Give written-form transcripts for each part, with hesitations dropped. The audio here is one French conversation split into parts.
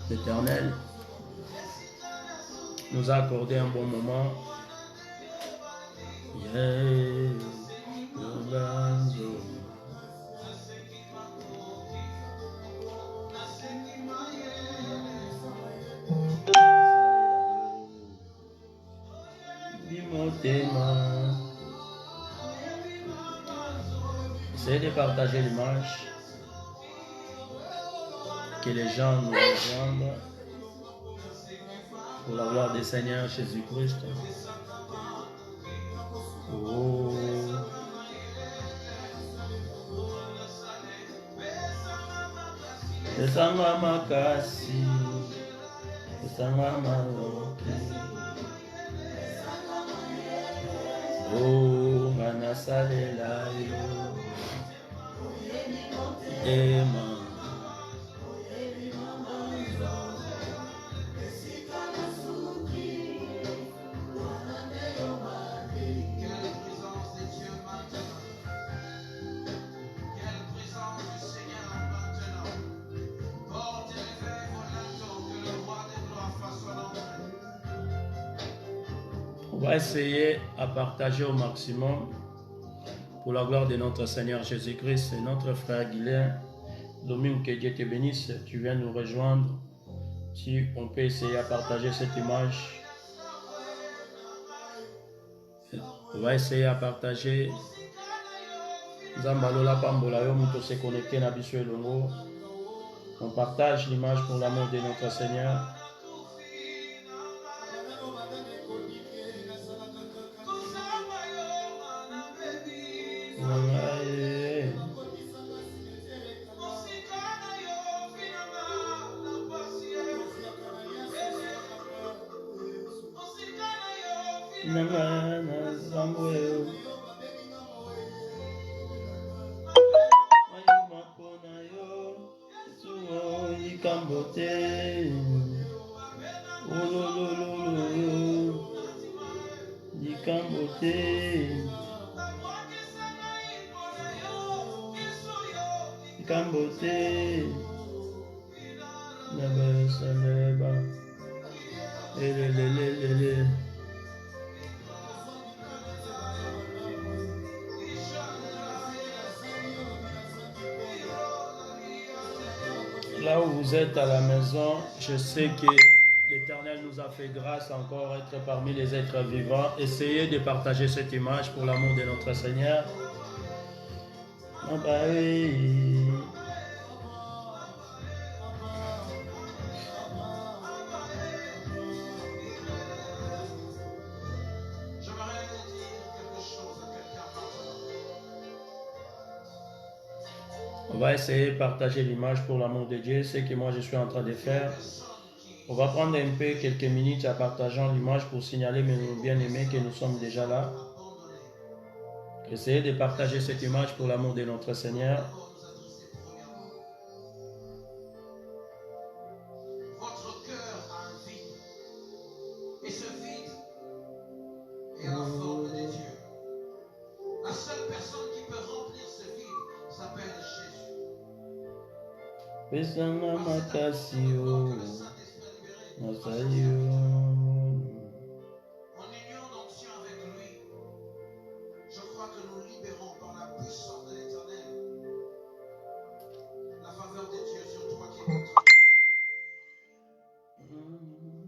L'Éternel nous a accordé un bon moment. Essayez de partager l'image, que les gens nous rejoignent pour la gloire du Seigneur Jésus-Christ. Oh. Esanga makasi, esanga maoke. Oh, ngana salela yo. Ema. On va essayer à partager au maximum pour la gloire de notre Seigneur Jésus-Christ et notre frère Guilain. Dominique, que Dieu te bénisse, tu viens nous rejoindre. Si on peut essayer à partager cette image. On va essayer à partager. Zambalola Pambola yo muto se connecter na biso elongo. On partage l'image pour l'amour de notre Seigneur. Là où vous êtes à la maison, je sais que l'Éternel nous a fait grâce encore être parmi les êtres vivants. Essayez de partager cette image pour l'amour de notre Seigneur. Ah bah oui. On va essayer de partager l'image pour l'amour de Dieu, ce que moi je suis en train de faire. On va prendre un peu quelques minutes à partager l'image pour signaler mes bien-aimés que nous sommes déjà là. Essayez de partager cette image pour l'amour de notre Seigneur. Votre cœur a un vide. Et ce vide est en forme de Dieu. La seule personne qui peut remplir ce vide s'appelle Jésus. En union d'onction avec lui, je crois que nous libérons par la puissance de l'Éternel la faveur de Dieu sur toi qui écoutes.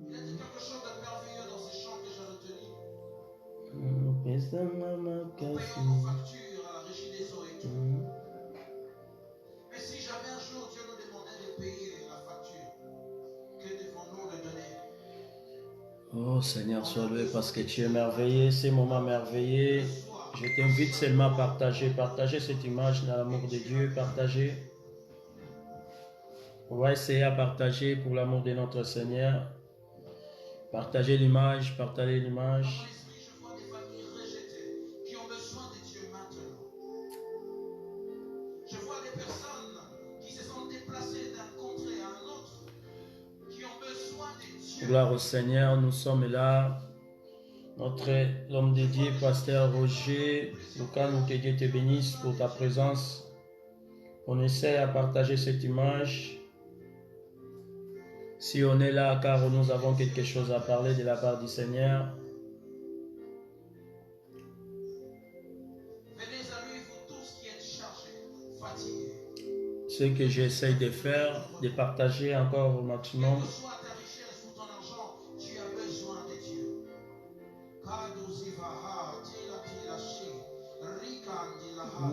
Il a dit quelque chose de merveilleux dans ces chants que j'ai retenus. Nous payons nos factures à la régie des eaux et tout. Mais si jamais un jour Dieu nous demandait de payer la facture, que devons-nous le donner? Oh Seigneur, sois loué parce que tu es merveilleux, ces moments merveilleux. Je t'invite seulement à partager cette image dans l'amour de Dieu, partager. On va essayer à partager pour l'amour de notre Seigneur. Partager l'image, partager l'image. Je vois des familles rejetées qui ont besoin de Dieu maintenant. Je vois des personnes qui se sont déplacées d'un contrée à un autre, qui ont besoin de Dieu. Gloire au Seigneur, nous sommes là. L'homme de Dieu, pasteur Roger, Lucano, que Dieu te bénisse pour ta présence. On essaie à partager cette image. Si on est là car nous avons quelque chose à parler de la part du Seigneur, venez à lui, vous tous qui êtes chargés, fatigués. ce que j'essaye de faire, de partager encore au maximum. Quelle que soit ta richesse ou ton argent, tu as besoin de Dieu. Kaduzivaha, tila tila shi, rikandilaha,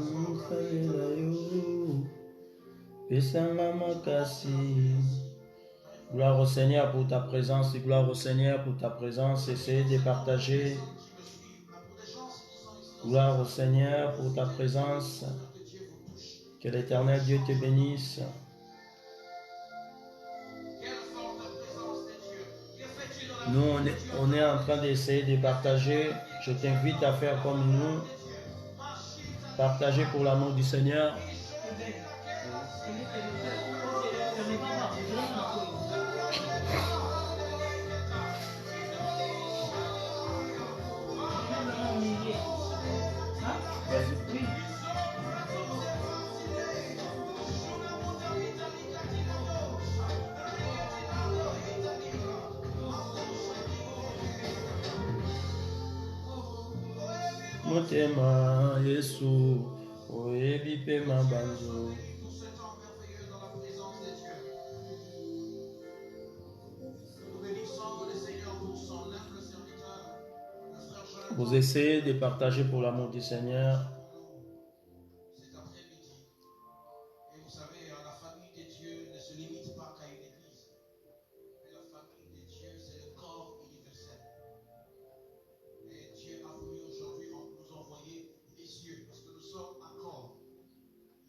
Gloire au Seigneur pour ta présence, gloire au Seigneur pour ta présence. Essayez de partager. Gloire au Seigneur pour ta présence. Que l'Éternel Dieu te bénisse. Nous, on est en train d'essayer de partager. Je t'invite à faire comme nous. Partager pour l'amour du Seigneur. Motema Yesu oyebi pe mabanzo. Vous essayez de partager pour l'amour du Seigneur. Cet après-midi. Et vous savez, la famille de Dieu ne se limite pas qu'à une église. Mais la famille de Dieu, c'est le corps universel. Et Dieu a voulu aujourd'hui nous envoyer les yeux, parce que nous sommes un corps.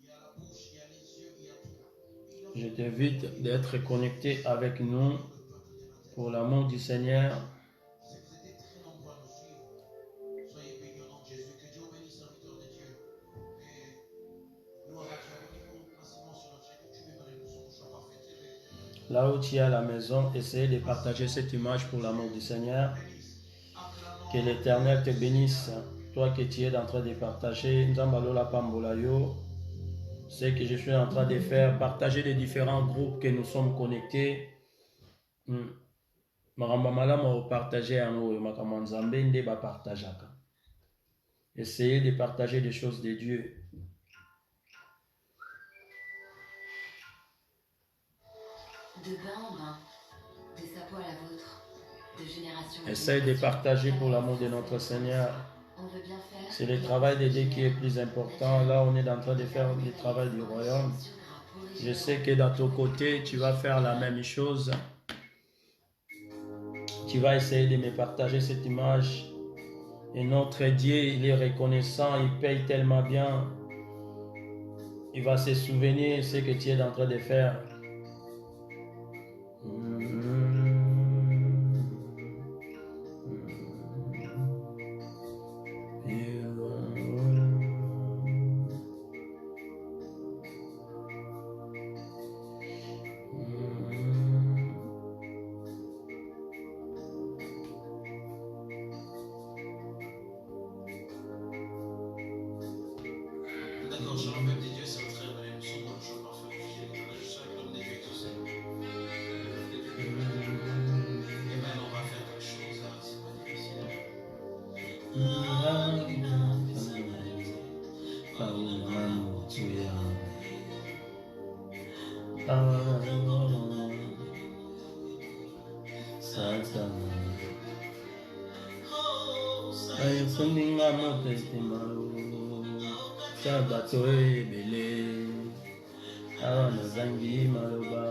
Il y a la bouche, il y a les yeux, il y a tout. Je t'invite d'être connecté avec nous pour l'amour du Seigneur. Vous étiez très nombreux à nous suivre. Soyez bénis au nom de Jésus. Que Dieu bénisse serviteur de Dieu. Et gloire à Dieu. Abonnez-vous massivement sur notre chaîne YouTube et nous sommes parfait TV. Là où tu es à la maison, essaye de partager cette image pour l'amour du Seigneur. Que l'Éternel te bénisse. Toi que tu es en train de partager, Nzambalola Pambolayo, ce que je suis en train de faire, partager les différents groupes que nous sommes connectés. Maramba malama partager en haut, makamanzambe nde ba partageaka. Essayez de partager des choses de Dieu. De bain en bain, de sa peau à la vôtre, de génération en Essayez de partager pour l'amour de notre Seigneur. On veut bien faire. C'est le travail de Dieu qui est plus important. Là, on est en train de faire le travail du royaume. Je sais que dans ton côté, tu vas faire la même chose. Tu vas essayer de me partager cette image. Et notre Dieu, il est reconnaissant, il paye tellement bien. Il va se souvenir de ce que tu es en train de faire. D'accord, je rappelle de Dieu, c'est très vrai. Nous sommes dans le jour parfait. Je suis avec l'homme de Dieu tous seuls. Et maintenant, on va faire quelque chose. C'est pas difficile. Sabato ebele awa nazangi maloba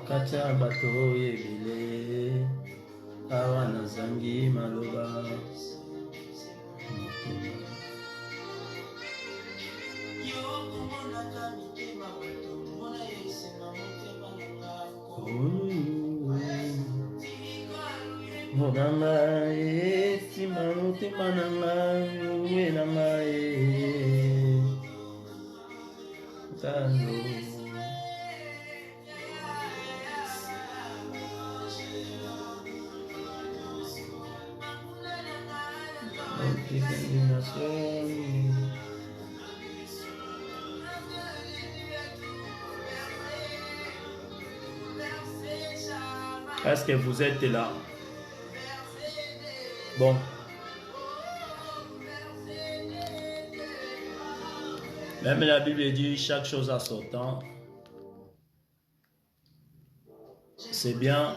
kati ya bato ebele awa nazangi maloba Monanga sima motema nanga uwe nanga tando Est-ce que vous êtes là? Bon. Même la Bible dit chaque chose à son temps. C'est bien,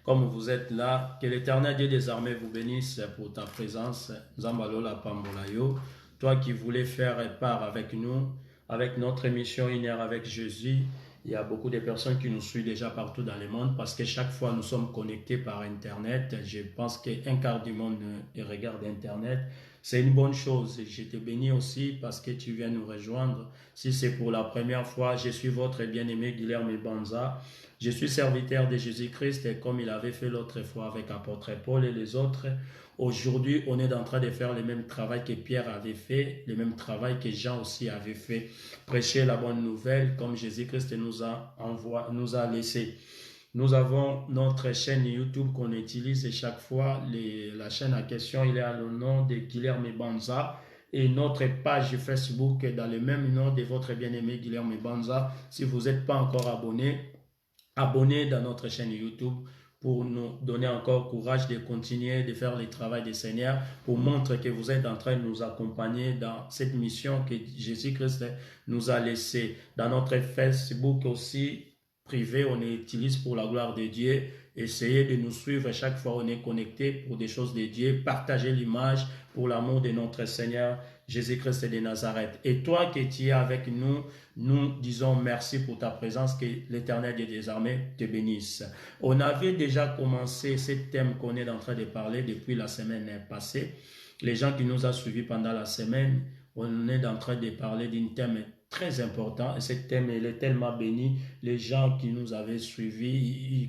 comme vous êtes là, que l'Éternel Dieu des armées vous bénisse pour ta présence. Zambalola Pambolayo, toi qui voulais faire part avec nous, avec notre émission Une heure avec Jésus. Il y a beaucoup de personnes qui nous suivent déjà partout dans le monde parce que chaque fois nous sommes connectés par Internet. Je pense qu'un quart du monde regarde Internet. C'est une bonne chose. Je te bénis aussi parce que tu viens nous rejoindre. Si c'est pour la première fois, je suis votre bien-aimé Guilherme Banza. Je suis serviteur de Jésus-Christ et comme il avait fait l'autre fois avec l'apôtre Paul et les autres, aujourd'hui, on est en train de faire le même travail que Pierre avait fait, le même travail que Jean aussi avait fait. Prêcher la bonne nouvelle comme Jésus-Christ nous a laissé. Nous avons notre chaîne YouTube qu'on utilise chaque fois. La chaîne en question, il est à le nom de Guilherme Banza. Et notre page Facebook est dans le même nom de votre bien-aimé Guilherme Banza. Si vous n'êtes pas encore abonné, abonnez dans notre chaîne YouTube pour nous donner encore courage de continuer de faire le travail du Seigneur, pour montrer que vous êtes en train de nous accompagner dans cette mission que Jésus-Christ nous a laissée. Dans notre Facebook aussi, privé, on utilise pour la gloire de Dieu. Essayez de nous suivre chaque fois on est connecté pour des choses de Dieu. Partagez l'image pour l'amour de notre Seigneur Jésus-Christ de Nazareth. Et toi qui es avec nous, nous disons merci pour ta présence, que l'Éternel Dieu des armées te bénisse. On avait déjà commencé ce thème qu'on est en train de parler depuis la semaine passée. Les gens qui nous ont suivis pendant la semaine, on est en train de parler d'un thème très important et ce thème il est tellement béni. Les gens qui nous avaient suivis,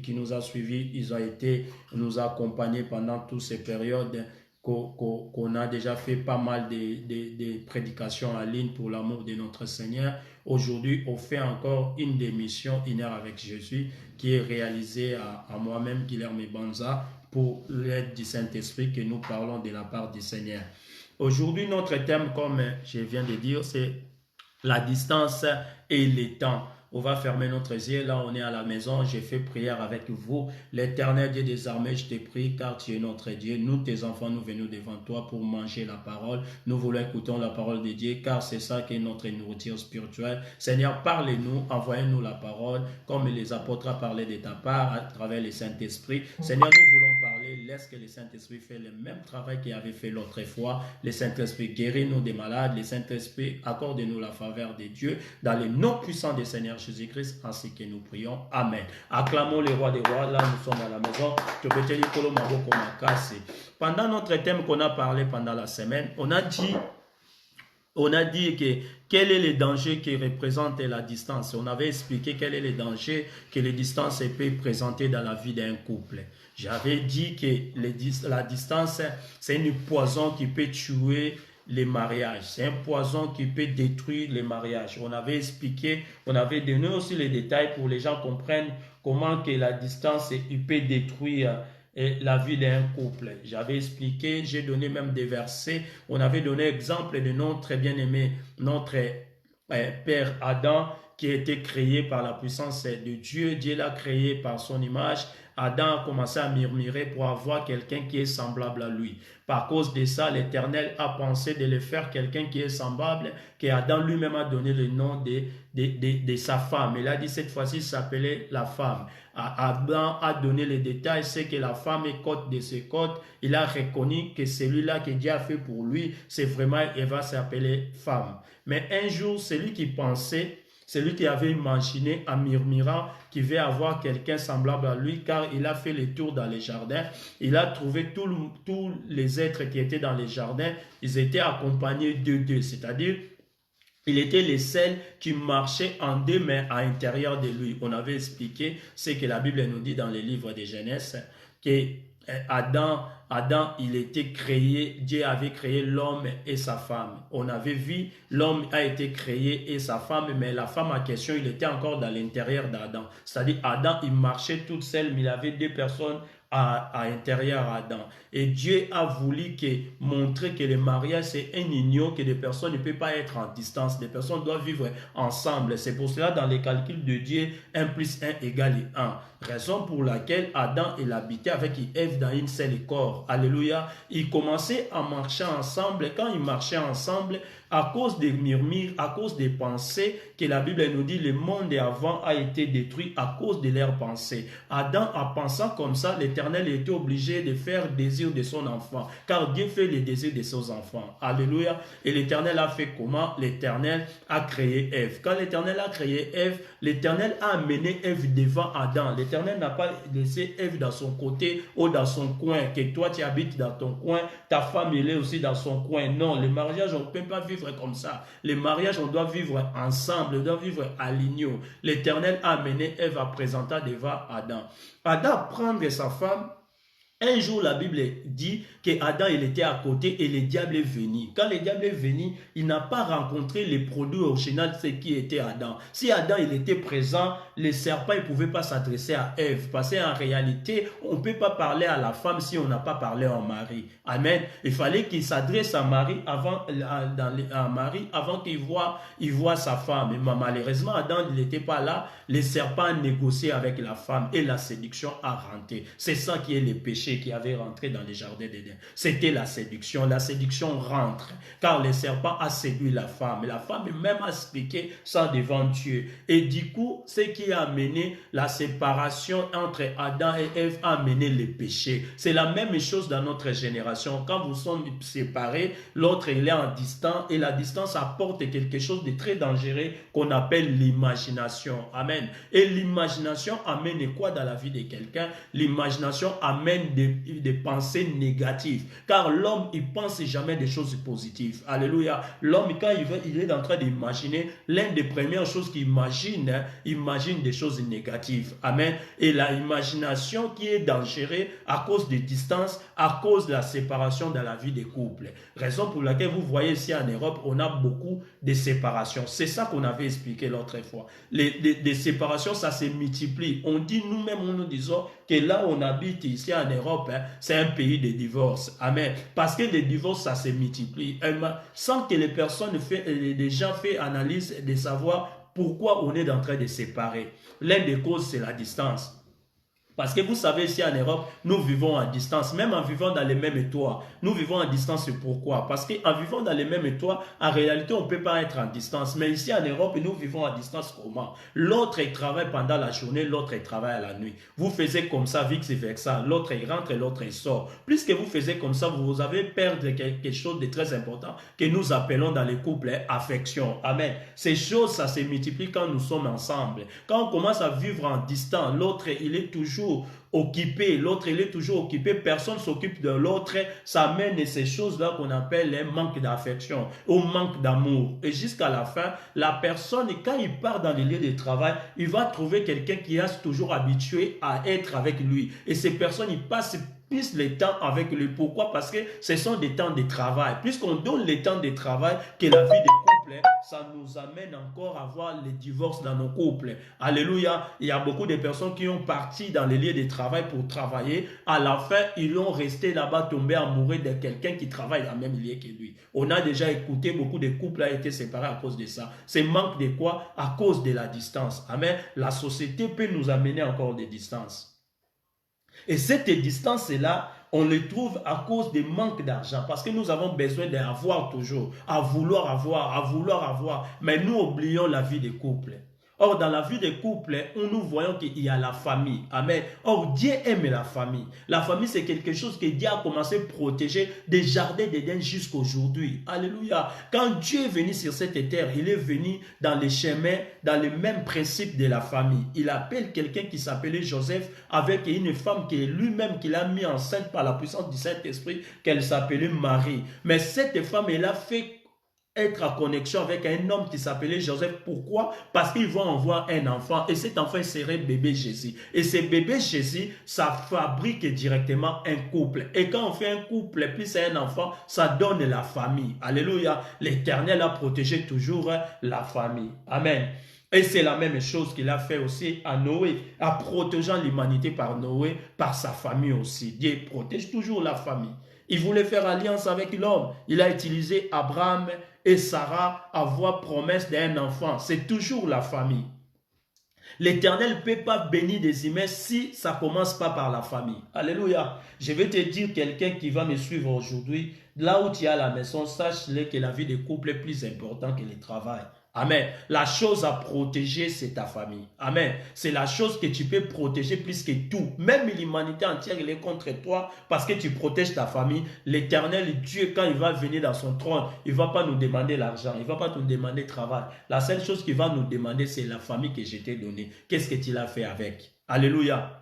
ils ont été nous accompagner pendant toutes ces périodes qu'on a déjà fait pas mal de prédications en ligne pour l'amour de notre Seigneur. Aujourd'hui, on fait encore une des missions Une heure avec Jésus qui est réalisée à moi-même, Guilherme Banza, pour l'aide du Saint-Esprit que nous parlons de la part du Seigneur. Aujourd'hui, notre thème, comme je viens de dire, c'est la distance et les temps. On va fermer notre yeux. Là, on est à la maison. J'ai fait prière avec vous. L'Éternel Dieu des armées, je te prie, car tu es notre Dieu. Nous, tes enfants, nous venons devant toi pour manger la parole. Nous voulons écouter la parole de Dieu, car c'est ça qui est notre nourriture spirituelle. Seigneur, parlez-nous, envoyez-nous la parole, comme les apôtres ont parlé de ta part, à travers le Saint-Esprit. Seigneur, nous voulons parler. Laisse que le Saint-Esprit fait le même travail qu'il avait fait l'autre fois. Le Saint-Esprit guérit-nous des malades. Le Saint-Esprit accorde-nous la faveur de Dieu. Dans le nom puissant du Seigneur Jésus-Christ, ainsi que nous prions. Amen. Acclamons le roi des rois. Là, nous sommes à la maison. Pendant notre thème qu'on a parlé pendant la semaine, on a dit que quel est le danger qui représente la distance. On avait expliqué quel est le danger que les distances peuvent présenter dans la vie d'un couple. J'avais dit que la distance, c'est une poison qui peut tuer les mariages. C'est un poison qui peut détruire les mariages. On avait expliqué, on avait donné aussi les détails pour que les gens comprennent comment que la distance peut détruire la vie d'un couple. J'avais expliqué, j'ai donné même des versets. On avait donné exemple de notre bien-aimé, notre père Adam, qui a été créé par la puissance de Dieu. Dieu l'a créé par son image. Adam a commencé à murmurer pour avoir quelqu'un qui est semblable à lui. Par cause de ça, l'Éternel a pensé de le faire quelqu'un qui est semblable, que Adam lui-même a donné le nom de sa femme. Il a dit cette fois-ci, il s'appelait la femme. Adam a donné les détails, c'est que la femme est côte de ses côtes. Il a reconnu que celui-là que Dieu a fait pour lui, c'est vraiment, elle va s'appeler femme. Mais un jour, celui qui pensait C'est lui qui avait imaginé en murmurant qu'il va avoir quelqu'un semblable à lui, car il a fait les tours dans les jardins. Il a trouvé tous les êtres qui étaient dans les jardins, ils étaient accompagnés d'eux, c'est-à-dire il était le seul qui marchait en deux mains à l'intérieur de lui. On avait expliqué ce que la Bible nous dit dans les livres de Genèse, que Adam, il était créé, Dieu avait créé l'homme et sa femme. On avait vu, l'homme a été créé et sa femme, mais la femme en question, il était encore dans l'intérieur d'Adam. C'est-à-dire, Adam, il marchait toute seule, mais il avait deux personnes à l'intérieur d'Adam. Et Dieu a voulu montrer que le mariage, c'est un union, que les personnes ne peuvent pas être en distance. Les personnes doivent vivre ensemble. C'est pour cela, dans les calculs de Dieu, 1 plus 1 égale 1. Raison pour laquelle Adam, il habitait avec Ève dans une seule corps. Alléluia. Ils commençaient à marcher ensemble. Quand ils marchaient ensemble, à cause des murmures, à cause des pensées, que la Bible nous dit, le monde avant a été détruit à cause de leurs pensées. Adam, en pensant comme ça, l'Éternel était obligé de faire désir de son enfant, car Dieu fait les désirs de ses enfants. Alléluia. Et l'Éternel a fait comment? L'Éternel a créé Ève. Quand l'Éternel a créé Ève, l'Éternel a amené Ève devant Adam. L'Éternel n'a pas laissé Ève dans son côté ou dans son coin, que toi tu habites dans ton coin, ta femme elle est aussi dans son coin. Non, le mariage, on ne peut pas vivre comme ça. Le mariage, on doit vivre ensemble, on doit vivre à l'union. L'Éternel a amené Ève à présenter devant Adam. Adam prendre sa femme. Un jour, la Bible dit que Adam il était à côté et le diable est venu. Quand le diable est venu, il n'a pas rencontré les produits originaux de ce qui était Adam. Si Adam il était présent, le serpent ne pouvait pas s'adresser à Ève. Parce qu'en réalité, on ne peut pas parler à la femme si on n'a pas parlé au mari. Amen. Il fallait qu'il s'adresse à Marie avant qu'il voit sa femme. Mais malheureusement, Adam il n'était pas là. Le serpent a négocié avec la femme et la séduction a rentré. C'est ça qui est le péché qui avait rentré dans les jardins d'Éden. C'était la séduction. La séduction rentre car le serpent a séduit la femme. Et la femme même a expliqué ça devant Dieu. Et du coup, ce qui a amené la séparation entre Adam et Ève a amené le péché. C'est la même chose dans notre génération. Quand vous sommes séparés, l'autre il est en distance et la distance apporte quelque chose de très dangereux qu'on appelle l'imagination. Amen. Et l'imagination amène quoi dans la vie de quelqu'un? L'imagination amène des pensées négatives. Car l'homme, il pense jamais des choses positives. Alléluia. L'homme, quand il est en train d'imaginer, l'une des premières choses qu'il imagine, imagine des choses négatives. Amen. Et la imagination qui est dangereuse à cause des distances, à cause de la séparation dans la vie des couples. Raison pour laquelle vous voyez ici en Europe, on a beaucoup de séparations. C'est ça qu'on avait expliqué l'autre fois. Les séparations, ça se multiplie. On dit nous-mêmes, nous disons que là où on habite ici en Europe, c'est un pays de divorce. Amen. Parce que les divorces, ça se multiplie. Sans que les gens fassent analyse de savoir pourquoi on est en train de séparer. L'une des causes, c'est la distance. Parce que vous savez, ici en Europe, nous vivons en distance, même en vivant dans les mêmes toits. Nous vivons en distance, pourquoi? Parce qu'en vivant dans les mêmes toits, en réalité, on ne peut pas être en distance. Mais ici en Europe, nous vivons en distance comment? L'autre, il travaille pendant la journée, l'autre, il travaille à la nuit. Vous faites comme ça, vice-versa. L'autre, il rentre et l'autre, il sort. Plus que vous faites comme ça, vous avez perdu quelque chose de très important que nous appelons dans les couples affection. Amen. Ces choses, ça se multiplie quand nous sommes ensemble. Quand on commence à vivre en distance, l'autre, il est toujours occupé, l'autre il est toujours occupé, personne ne s'occupe de l'autre, ça amène ces choses-là qu'on appelle un manque d'affection ou manque d'amour. Et jusqu'à la fin, la personne, quand il part dans les lieux de travail, il va trouver quelqu'un qui est toujours habitué à être avec lui. Et ces personnes, ils passent plus le temps avec lui. Pourquoi? Parce que ce sont des temps de travail. Puisqu'on donne les temps de travail que la vie des couples, ça nous amène encore à voir les divorces dans nos couples. Alléluia. Il y a beaucoup de personnes qui ont parti dans les lieux de travail pour travailler. À la fin, ils ont resté là-bas tombés amoureux de quelqu'un qui travaille dans le même lieu que lui. On a déjà écouté, beaucoup de couples ont été séparés à cause de ça. C'est manque de quoi? À cause de la distance. Amen. La société peut nous amener encore des distances. Et cette distance-là, on le trouve à cause des manques d'argent. Parce que nous avons besoin d'avoir toujours, à vouloir avoir. Mais nous oublions la vie des couples. Or, dans la vie des couples, nous voyons qu'il y a la famille. Amen. Or, Dieu aime la famille. La famille, c'est quelque chose que Dieu a commencé à protéger des jardins d'Éden jusqu'à aujourd'hui. Alléluia. Quand Dieu est venu sur cette terre, il est venu dans les chemins, dans les mêmes principes de la famille. Il appelle quelqu'un qui s'appelait Joseph avec une femme qui est lui-même, qu'il a mis enceinte par la puissance du Saint-Esprit, qu'elle s'appelait Marie. Mais cette femme, elle a fait être en connexion avec un homme qui s'appelait Joseph. Pourquoi? Parce qu'ils vont avoir un enfant et cet enfant serait bébé Jésus. Et ce bébé Jésus, ça fabrique directement un couple. Et quand on fait un couple plus un enfant, ça donne la famille. Alléluia. L'Éternel a protégé toujours la famille. Amen. Et c'est la même chose qu'il a fait aussi à Noé, en protégeant l'humanité par Noé, par sa famille aussi. Dieu protège toujours la famille. Il voulait faire alliance avec l'homme. Il a utilisé Abraham et Sarah à avoir promesse d'un enfant. C'est toujours la famille. L'Éternel ne peut pas bénir des humains si ça ne commence pas par la famille. Alléluia. Je vais te dire, quelqu'un qui va me suivre aujourd'hui, là où tu es à la maison, sache-le que la vie des couples est plus importante que le travail. Amen. La chose à protéger, c'est ta famille. Amen. C'est la chose que tu peux protéger plus que tout. Même l'humanité entière, elle est contre toi parce que tu protèges ta famille. L'Éternel Dieu, quand il va venir dans son trône, il ne va pas nous demander l'argent. Il ne va pas nous demander le travail. La seule chose qu'il va nous demander, c'est la famille que je t'ai donnée. Qu'est-ce que tu l'as fait avec? Alléluia.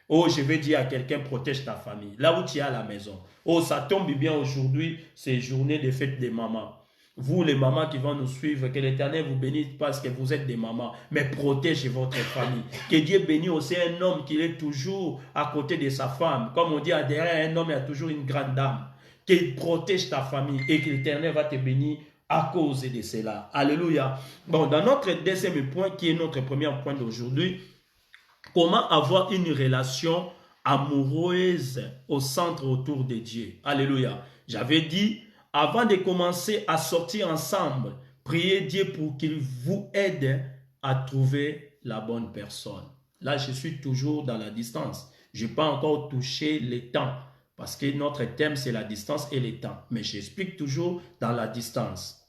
Oh, je vais dire à quelqu'un, protège ta famille. Là où tu es à la maison. Oh, ça tombe bien aujourd'hui, c'est journée de fête des mamans. Vous, les mamans qui vont nous suivre, que l'Éternel vous bénisse parce que vous êtes des mamans, mais protégez votre famille. Que Dieu bénisse aussi un homme qui est toujours à côté de sa femme. Comme on dit, derrière un homme, il y a toujours une grande dame. Qu'il protège ta famille et que l'Éternel va te bénir à cause de cela. Alléluia. Bon, dans notre deuxième point, qui est notre premier point d'aujourd'hui, comment avoir une relation amoureuse au centre autour de Dieu. Alléluia. J'avais dit, avant de commencer à sortir ensemble, priez Dieu pour qu'il vous aide à trouver la bonne personne. Là, je suis toujours dans la distance. Je n'ai pas encore touché les temps parce que notre thème, c'est la distance et les temps. Mais j'explique toujours dans la distance.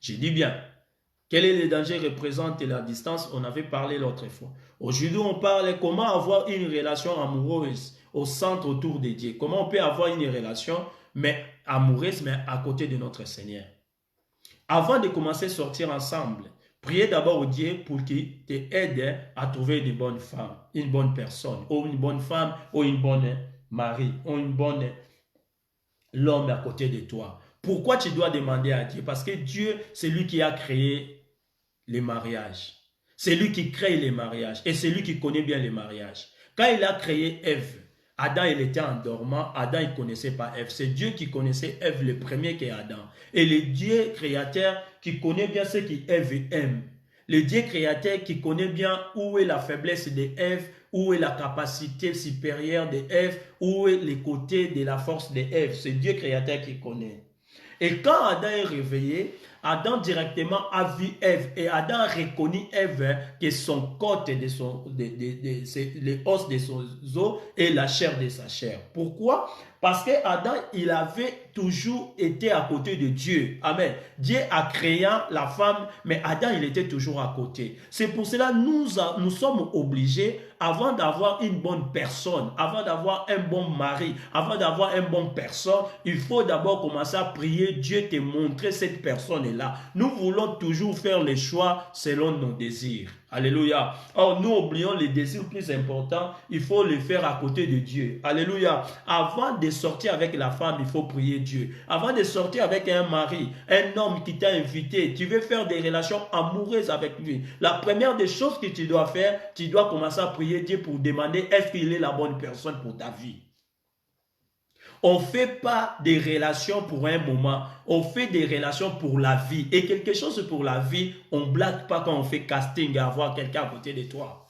Je dis bien, quel est le danger représente la distance? On avait parlé l'autre fois. Aujourd'hui, on parle comment avoir une relation amoureuse au centre autour de Dieu. Comment on peut avoir une relation amoureuse, mais à côté de notre Seigneur. Avant de commencer à sortir ensemble, priez d'abord au Dieu pour qu'il t'aide à trouver une bonne femme, une bonne personne, ou une bonne femme, ou une bonne mari, ou une bonne l'homme à côté de toi. Pourquoi tu dois demander à Dieu? Parce que Dieu, c'est lui qui a créé les mariages. C'est lui qui crée les mariages et c'est lui qui connaît bien les mariages. Quand il a créé Ève, Adam, il était endormant. Adam, il ne connaissait pas Ève. C'est Dieu qui connaissait Ève, le premier qu'est Adam. Et le Dieu créateur qui connaît bien ce qu'Ève aime. Le Dieu créateur qui connaît bien où est la faiblesse d'Ève, où est la capacité supérieure d'Ève, où est les côtés de la force d'Ève. C'est Dieu créateur qui connaît. Et quand Adam est réveillé, Adam directement a vu Ève et Adam a reconnu Ève que son côte, les os de son os et la chair de sa chair. Pourquoi? Parce que Adam, il avait toujours été à côté de Dieu. Amen. Dieu a créé la femme, mais Adam, il était toujours à côté. C'est pour cela que nous sommes obligés, avant d'avoir une bonne personne, avant d'avoir un bon mari, avant d'avoir une bonne personne, il faut d'abord commencer à prier Dieu te montrer cette personne-là. Nous voulons toujours faire les choix selon nos désirs. Alléluia. Or, nous oublions les désirs plus importants. Il faut les faire à côté de Dieu. Alléluia. Avant de sortir avec la femme, il faut prier Dieu. Avant de sortir avec un mari, un homme qui t'a invité, tu veux faire des relations amoureuses avec lui. La première des choses que tu dois faire, tu dois commencer à prier Dieu pour demander est-ce qu'il est la bonne personne pour ta vie. On ne fait pas des relations pour un moment, on fait des relations pour la vie. Et quelque chose pour la vie, on ne blague pas quand on fait casting à avoir quelqu'un à côté de toi.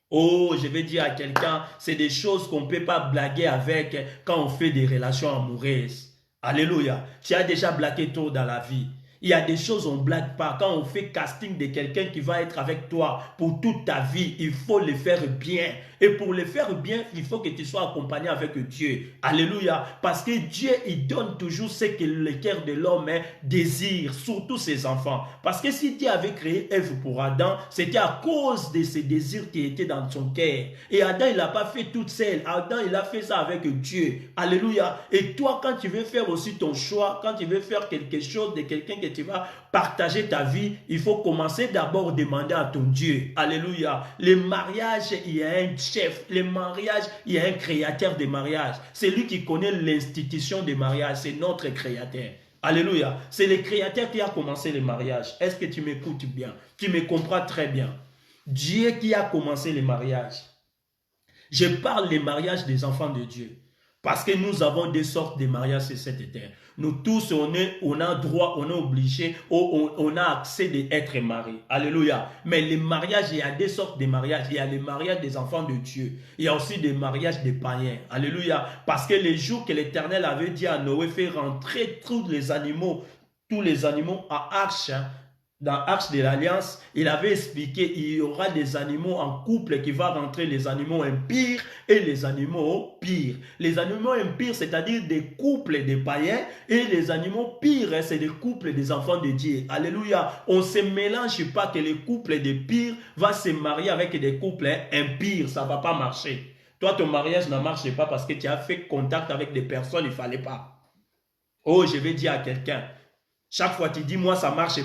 Oh, je vais dire à quelqu'un, c'est des choses qu'on ne peut pas blaguer avec quand on fait des relations amoureuses. Alléluia. Tu as déjà blagué tôt dans la vie. Il y a des choses on ne blague pas. Quand on fait casting de quelqu'un qui va être avec toi pour toute ta vie, il faut le faire bien. Et pour le faire bien, il faut que tu sois accompagné avec Dieu. Alléluia. Parce que Dieu, il donne toujours ce que le cœur de l'homme désire, surtout ses enfants. Parce que si Dieu avait créé Ève pour Adam, c'était à cause de ses désirs qui étaient dans son cœur. Et Adam, il n'a pas fait toute seule. Adam, il a fait ça avec Dieu. Alléluia. Et toi, quand tu veux faire aussi ton choix, quand tu veux faire quelque chose de quelqu'un que tu vas partager ta vie, il faut commencer d'abord à demander à ton Dieu. Alléluia. Le mariage, il y a un chef. Le mariage, il y a un créateur de mariage. C'est lui qui connaît l'institution des mariages. C'est notre créateur. Alléluia. C'est le créateur qui a commencé le mariage. Est-ce que tu m'écoutes bien? Tu me comprends très bien. Dieu qui a commencé le mariage. Je parle des mariages des enfants de Dieu. Parce que nous avons des sortes de mariages sur cette terre. Nous tous, on a droit, on est obligé, on a accès d'être mariés. Alléluia. Mais les mariages, il y a des sortes de mariages. Il y a les mariages des enfants de Dieu. Il y a aussi des mariages des païens. Alléluia. parce que les jours que l'Éternel avait dit à Noé, fait rentrer tous les animaux à arche, dans l'arche de l'Alliance, il avait expliqué il y aura des animaux en couple qui vont rentrer, les animaux impurs et les animaux pires. Les animaux impurs, c'est-à-dire des couples des païens, et les animaux pires, c'est des couples des enfants de Dieu. Alléluia. On ne se mélange pas que les couples des pires vont se marier avec des couples impurs. Ça ne va pas marcher. Toi, ton mariage ne marche pas parce que tu as fait contact avec des personnes, il ne fallait pas. Oh, je vais dire à quelqu'un. Chaque fois, tu dis, moi, ça ne marche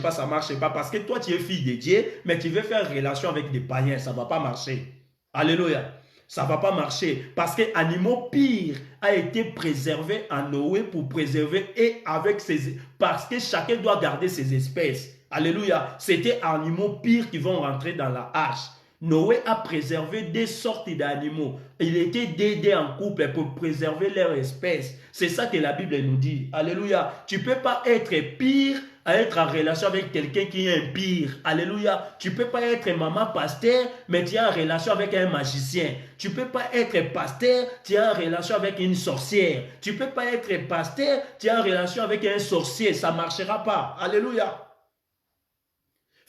pas, parce que toi, tu es fille de Dieu, mais tu veux faire relation avec des païens, ça ne va pas marcher. Alléluia. Ça ne va pas marcher, parce que l'animal pire a été préservé en Noé pour préserver et avec ses... Parce que chacun doit garder ses espèces. Alléluia. C'était animaux pires qui vont rentrer dans la hache. Noé a préservé des sortes d'animaux. Il était d'aider en couple pour préserver leur espèce. C'est ça que la Bible nous dit. Alléluia. Tu ne peux pas être pire à être en relation avec quelqu'un qui est impire. Alléluia. Tu ne peux pas être maman pasteur, mais tu es en relation avec un magicien. Tu ne peux pas être pasteur, tu es en relation avec une sorcière. Tu ne peux pas être pasteur, tu es en relation avec un sorcier. Ça ne marchera pas. Alléluia.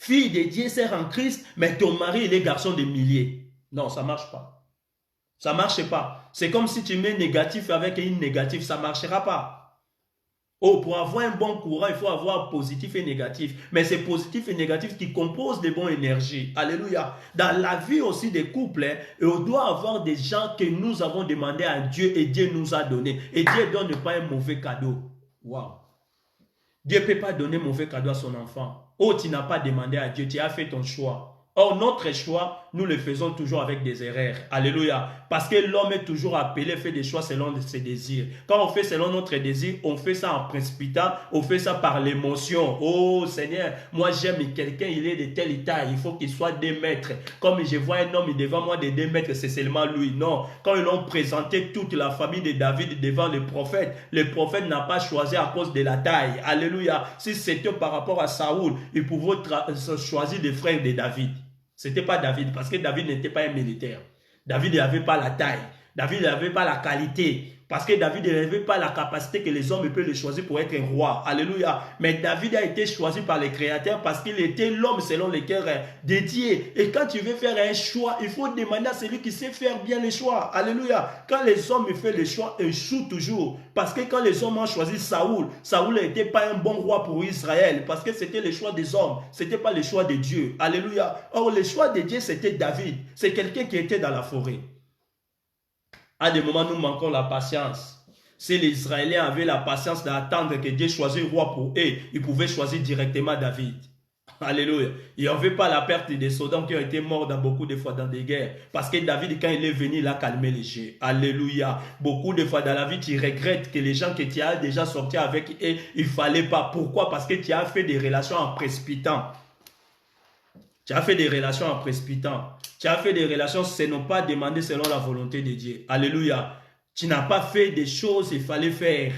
Fille de Dieu, sœur en Christ, mais ton mari, il est garçon de milliers. Non, ça ne marche pas. Ça ne marche pas. C'est comme si tu mets négatif avec une négative, ça ne marchera pas. Oh, pour avoir un bon courant, il faut avoir positif et négatif. Mais c'est positif et négatif qui composent des bonnes énergies. Alléluia. Dans la vie aussi des couples, on doit avoir des gens que nous avons demandé à Dieu et Dieu nous a donné. Et Dieu ne donne pas un mauvais cadeau. Waouh. Dieu ne peut pas donner un mauvais cadeau à son enfant. Oh, tu n'as pas demandé à Dieu, tu as fait ton choix. Or, notre choix, nous le faisons toujours avec des erreurs. Alléluia. Parce que l'homme est toujours appelé, fait des choix selon ses désirs. Quand on fait selon notre désir, on fait ça en précipitant, on fait ça par l'émotion. Oh Seigneur, moi j'aime quelqu'un, il est de telle taille, il faut qu'il soit 2 mètres. Comme je vois un homme devant moi de 2 mètres, c'est seulement lui. Non. Quand ils ont présenté toute la famille de David devant le prophète n'a pas choisi à cause de la taille. Alléluia. Si c'était par rapport à Saoul, il pouvait choisir des frères de David. Ce n'était pas David, parce que David n'était pas un militaire. David n'avait pas la taille. David n'avait pas la qualité. Parce que David n'avait pas la capacité que les hommes peuvent le choisir pour être un roi. Alléluia. Mais David a été choisi par les créateurs parce qu'il était l'homme selon le cœur dédié. Et quand tu veux faire un choix, il faut demander à celui qui sait faire bien les choix. Alléluia. Quand les hommes font les choix, ils échouent toujours. Parce que quand les hommes ont choisi Saoul, Saoul n'était pas un bon roi pour Israël. Parce que c'était le choix des hommes. Ce n'était pas le choix de Dieu. Alléluia. Or, le choix de Dieu, c'était David. C'est quelqu'un qui était dans la forêt. À des moments, nous manquons la patience. Si les Israéliens avaient la patience d'attendre que Dieu choisisse roi pour eux, ils pouvaient choisir directement David. Alléluia. Il n'y avait pas la perte des soldats qui ont été morts dans beaucoup de fois dans des guerres. Parce que David, quand il est venu, il a calmé les jeux. Alléluia. Beaucoup de fois dans la vie, tu regrettes que les gens que tu as déjà sortis avec eux, il ne fallait pas. Pourquoi? Parce que tu as fait des relations en précipitant. Tu as fait des relations en précipitant. Tu as fait des relations, ce n'est pas demandé selon la volonté de Dieu. Alléluia. Tu n'as pas fait des choses qu'il fallait faire.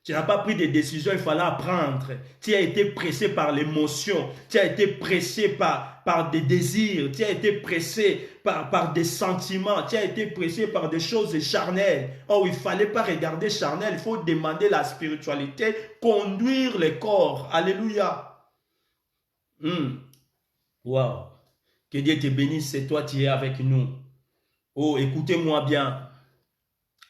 Tu n'as pas pris des décisions, il fallait apprendre. Tu as été pressé par l'émotion. Tu as été pressé par des désirs. Tu as été pressé par des sentiments. Tu as été pressé par des choses charnelles. Oh, il ne fallait pas regarder charnel. Il faut demander la spiritualité, conduire le corps. Alléluia. Wow. Que Dieu te bénisse, c'est toi qui es avec nous. Oh, écoutez-moi bien.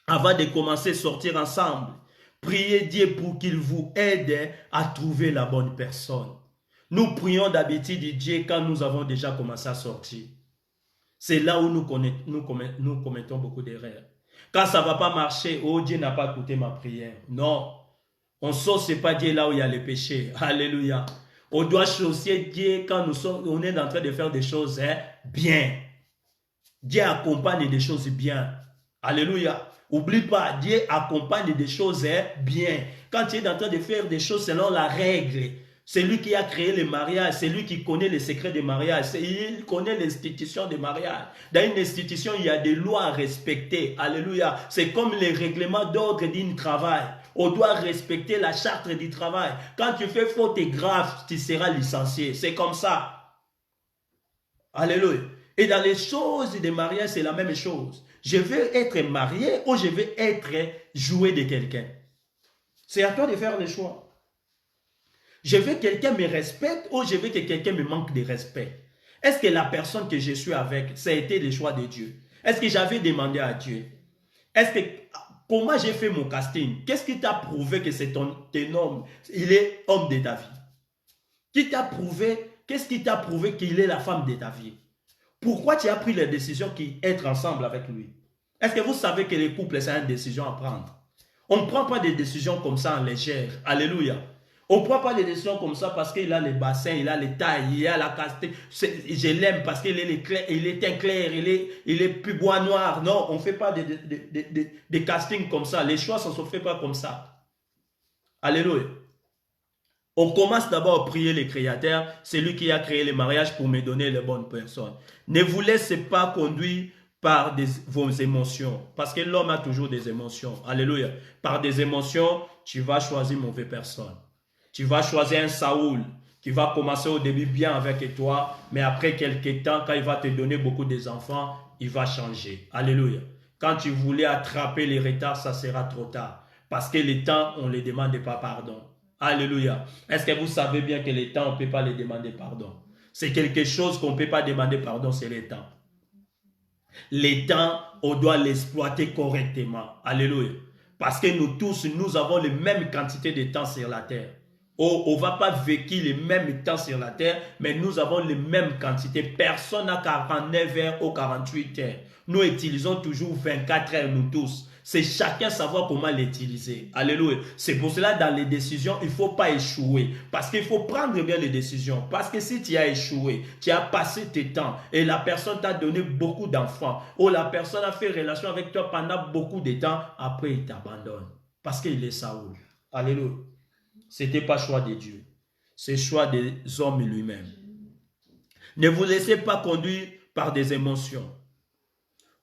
Avant de commencer à sortir ensemble, priez Dieu pour qu'il vous aide à trouver la bonne personne. Nous prions d'habitude Dieu quand nous avons déjà commencé à sortir. C'est là où nous commettons beaucoup d'erreurs. Quand ça ne va pas marcher, oh Dieu n'a pas écouté ma prière. Non, on sort, ce n'est pas Dieu là où il y a le péché. Alléluia. On doit associer Dieu quand on est en train de faire des choses bien. Dieu accompagne des choses bien. Alléluia. Oublie pas, Dieu accompagne des choses bien. Quand tu es en train de faire des choses selon la règle, c'est lui qui a créé le mariage, c'est lui qui connaît les secrets du mariage, il connaît l'institution du mariage. Dans une institution, il y a des lois à respecter. Alléluia. C'est comme les règlements d'ordre d'un travail. On doit respecter la charte du travail. Quand tu fais faute grave, tu seras licencié. C'est comme ça. Alléluia. Et dans les choses de mariage, c'est la même chose. Je veux être marié ou je veux être joué de quelqu'un. C'est à toi de faire le choix. Je veux que quelqu'un me respecte ou je veux que quelqu'un me manque de respect. Est-ce que la personne que je suis avec, ça a été le choix de Dieu? Est-ce que j'avais demandé à Dieu? Comment j'ai fait mon casting? Qu'est-ce qui t'a prouvé que c'est ton homme? Il est homme de ta vie. Qu'est-ce qui t'a prouvé qu'il est la femme de ta vie? Pourquoi tu as pris la décision d'être ensemble avec lui? Est-ce que vous savez que les couples, c'est une décision à prendre? On ne prend pas des décisions comme ça en légère. Alléluia. On ne prend pas des décisions comme ça parce qu'il a les bassins, il a les tailles, il a la casting. Je l'aime parce qu'il est teint clair, il est plus bois noir. Non, on ne fait pas des castings comme ça. Les choix, ça ne se fait pas comme ça. Alléluia. On commence d'abord à prier le Créateur. C'est lui qui a créé le mariage pour me donner les bonnes personnes. Ne vous laissez pas conduire par vos émotions. Parce que l'homme a toujours des émotions. Alléluia. Par des émotions, tu vas choisir une mauvaise personne. Tu vas choisir un Saoul qui va commencer au début bien avec toi, mais après quelques temps, quand il va te donner beaucoup d'enfants, il va changer. Alléluia. Quand tu voulais attraper les retards, ça sera trop tard. Parce que les temps, on ne les demande pas pardon. Alléluia. Est-ce que vous savez bien que les temps, on ne peut pas les demander pardon? C'est quelque chose qu'on ne peut pas demander pardon, c'est les temps. Les temps, on doit l'exploiter correctement. Alléluia. Parce que nous tous, nous avons les mêmes quantités de temps sur la terre. On ne va pas vécu les mêmes temps sur la terre, mais nous avons les mêmes quantités. Personne n'a 49 heures ou 48 heures. Nous utilisons toujours 24 heures, nous tous. C'est chacun savoir comment l'utiliser. Alléluia. C'est pour cela, dans les décisions, il ne faut pas échouer. Parce qu'il faut prendre bien les décisions. Parce que si tu as échoué, tu as passé tes temps et la personne t'a donné beaucoup d'enfants, ou la personne a fait relation avec toi pendant beaucoup de temps, après il t'abandonne. Parce qu'il est Saoul. Alléluia. Ce n'était pas choix de Dieu. C'est choix des hommes lui-même. Ne vous laissez pas conduire par des émotions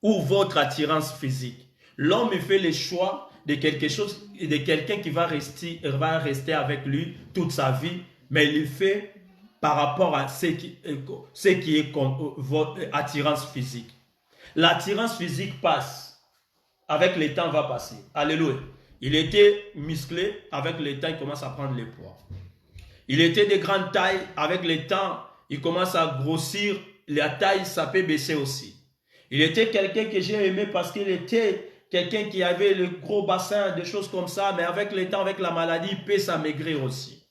ou votre attirance physique. L'homme fait le choix de quelque chose, de quelqu'un qui va rester avec lui toute sa vie, mais il le fait par rapport à ce qui est votre attirance physique. L'attirance physique passe. Avec le temps, va passer. Alléluia. Il était musclé, avec le temps, il commence à prendre le poids. Il était de grande taille, avec le temps, il commence à grossir, la taille, ça peut baisser aussi. Il était quelqu'un que j'ai aimé parce qu'il était quelqu'un qui avait le gros bassin, des choses comme ça, mais avec le temps, avec la maladie, il peut s'amaigrir aussi.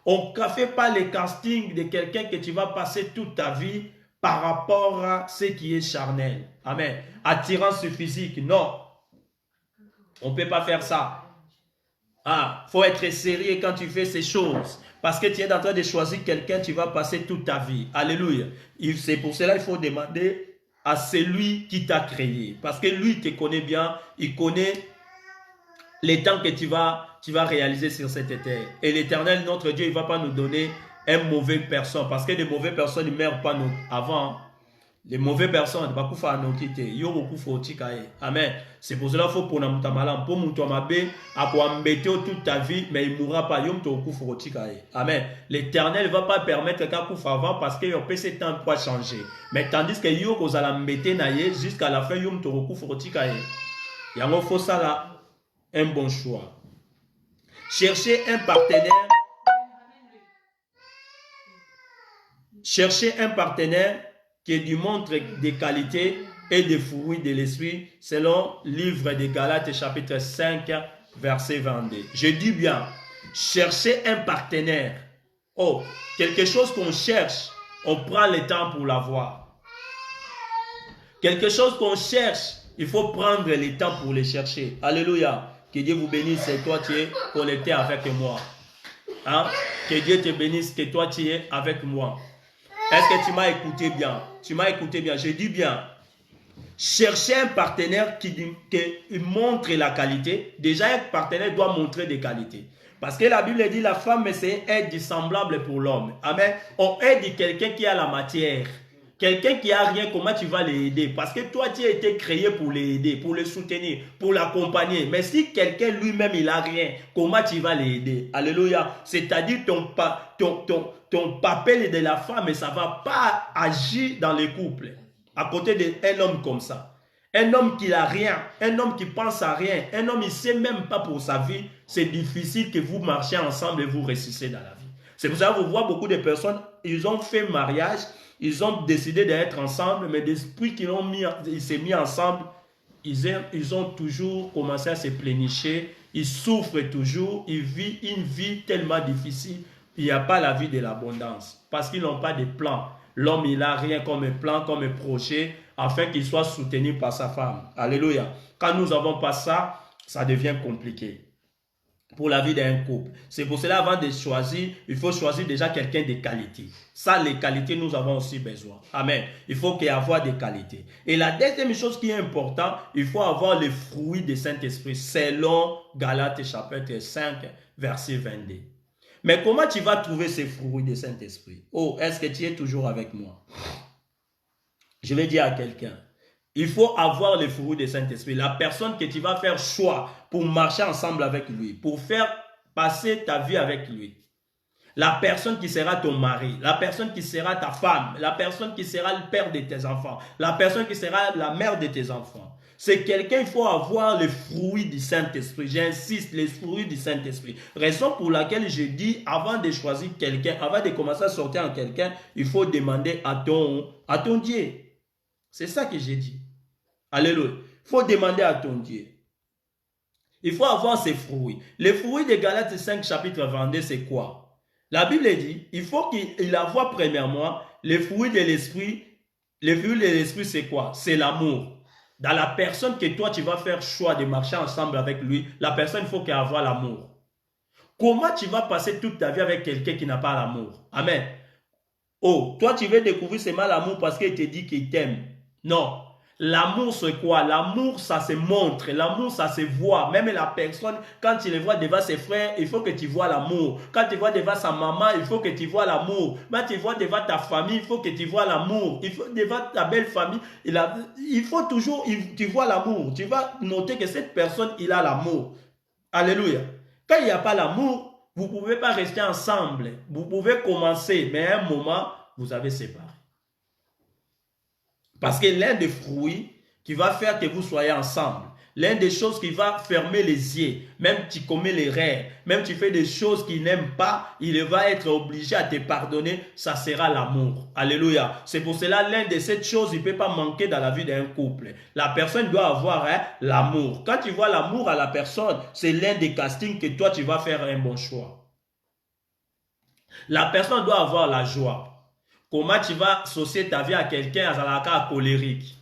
On ne fait pas le casting de quelqu'un que tu vas passer toute ta vie par rapport à ce qui est charnel. Amen. Attirance physique, non. On ne peut pas faire ça. Ah, faut être sérieux quand tu fais ces choses. Parce que tu es en train de choisir quelqu'un, tu vas passer toute ta vie. Alléluia. C'est pour cela qu'il faut demander à celui qui t'a créé. Parce que lui te connaît bien, il connaît les temps que tu vas réaliser sur cette terre. Et l'Éternel, notre Dieu, il ne va pas nous donner une mauvaise personne. Parce que les mauvaises personnes ne meurent pas avant. Les mauvaises personnes, amen. C'est pour cela qu'il faut pour nous malam pour nous mabe à toute ta vie, mais il ne mourra pas. Amen. L'Éternel ne va pas permettre qu'à coupe avant parce qu'il peut ce temps pour changer. Mais tandis que yo vous allez mbete jusqu'à la fin yom to il faut ça là un bon choix. Cherchez un partenaire. cherchez un partenaire qui lui montre des qualités et des fruits de l'esprit, selon livre de Galates chapitre 5, verset 22. Je dis bien, cherchez un partenaire. Oh, quelque chose qu'on cherche, on prend le temps pour l'avoir. Quelque chose qu'on cherche, il faut prendre le temps pour le chercher. Alléluia. Que Dieu vous bénisse et toi tu es connecté avec moi. Hein? Que Dieu te bénisse, que toi tu es avec moi. Est-ce que tu m'as écouté bien? Tu m'as écouté bien. Je dis bien. Cherchez un partenaire qui montre la qualité. Déjà, un partenaire doit montrer des qualités. Parce que la Bible dit la femme c'est aide semblable pour l'homme. Amen. On aide quelqu'un qui a la matière. Quelqu'un qui a rien, comment tu vas l'aider? Parce que toi, tu as été créé pour l'aider, pour le soutenir, pour l'accompagner. Mais si quelqu'un lui-même, il n'a rien, comment tu vas l'aider? Alléluia. C'est-à-dire ton papel de la femme, ça ne va pas agir dans les couples. À côté d'un homme comme ça. Un homme qui n'a rien, un homme qui pense à rien, un homme qui ne sait même pas pour sa vie, c'est difficile que vous marchiez ensemble et vous réussissez dans la vie. C'est pour ça que vous voyez beaucoup de personnes, ils ont fait mariage, ils ont décidé d'être ensemble, mais depuis qu'ils s'est mis ensemble, ils ont toujours commencé à se plénicher, ils souffrent toujours, ils vivent une vie tellement difficile, il n'y a pas la vie de l'abondance, parce qu'ils n'ont pas de plan. L'homme, il n'a rien comme plan, comme projet, afin qu'il soit soutenu par sa femme. Alléluia. Quand nous n'avons pas ça, ça devient compliqué pour la vie d'un couple. C'est pour cela, avant de choisir, il faut choisir déjà quelqu'un de qualité. Ça, les qualités, nous avons aussi besoin. Amen. Il faut qu'il y ait avoir des qualités. Et la deuxième chose qui est importante, il faut avoir les fruits du Saint-Esprit, selon Galates chapitre 5, verset 22. Mais comment tu vas trouver ces fruits du Saint-Esprit? Oh, est-ce que tu es toujours avec moi? Je vais dire à quelqu'un, il faut avoir les fruits du Saint-Esprit. La personne que tu vas faire choix pour marcher ensemble avec lui, pour faire passer ta vie avec lui. La personne qui sera ton mari, la personne qui sera ta femme, la personne qui sera le père de tes enfants, la personne qui sera la mère de tes enfants. C'est quelqu'un, il faut avoir les fruits du Saint-Esprit. J'insiste, les fruits du Saint-Esprit. Raison pour laquelle je dis, avant de choisir quelqu'un, avant de commencer à sortir en quelqu'un, il faut demander à ton Dieu. C'est ça que j'ai dit. Alléluia. Il faut demander à ton Dieu. Il faut avoir ces fruits. Les fruits de Galates 5, chapitre 22, c'est quoi? La Bible dit, il faut qu'il avoue premièrement les fruits de l'esprit. Les fruits de l'esprit, c'est quoi? C'est l'amour. Dans la personne que toi, tu vas faire choix de marcher ensemble avec lui, la personne, il faut qu'elle ait l'amour. Comment tu vas passer toute ta vie avec quelqu'un qui n'a pas l'amour? Amen. Oh, toi, tu veux découvrir seulement l'amour parce qu'il te dit qu'il t'aime. Non. L'amour, c'est quoi? L'amour, ça se montre. L'amour, ça se voit. Même la personne, quand tu le vois devant ses frères, il faut que tu vois l'amour. Quand tu vois devant sa maman, il faut que tu vois l'amour. Quand tu vois devant ta famille, il faut que tu vois l'amour. Il faut devant ta belle famille, il faut toujours, tu vois l'amour. Tu vas noter que cette personne, il a l'amour. Alléluia. Quand il n'y a pas l'amour, vous ne pouvez pas rester ensemble. Vous pouvez commencer, mais à un moment, vous avez séparé. Parce que l'un des fruits qui va faire que vous soyez ensemble, l'un des choses qui va fermer les yeux, même tu commets l'erreur, même tu fais des choses qu'il n'aime pas, il va être obligé à te pardonner, ça sera l'amour. Alléluia. C'est pour cela, l'un de ces choses, il ne peut pas manquer dans la vie d'un couple. La personne doit avoir l'amour. Quand tu vois l'amour à la personne, c'est l'un des castings que toi, tu vas faire un bon choix. La personne doit avoir la joie. Comment tu vas associer ta vie à quelqu'un à colérique?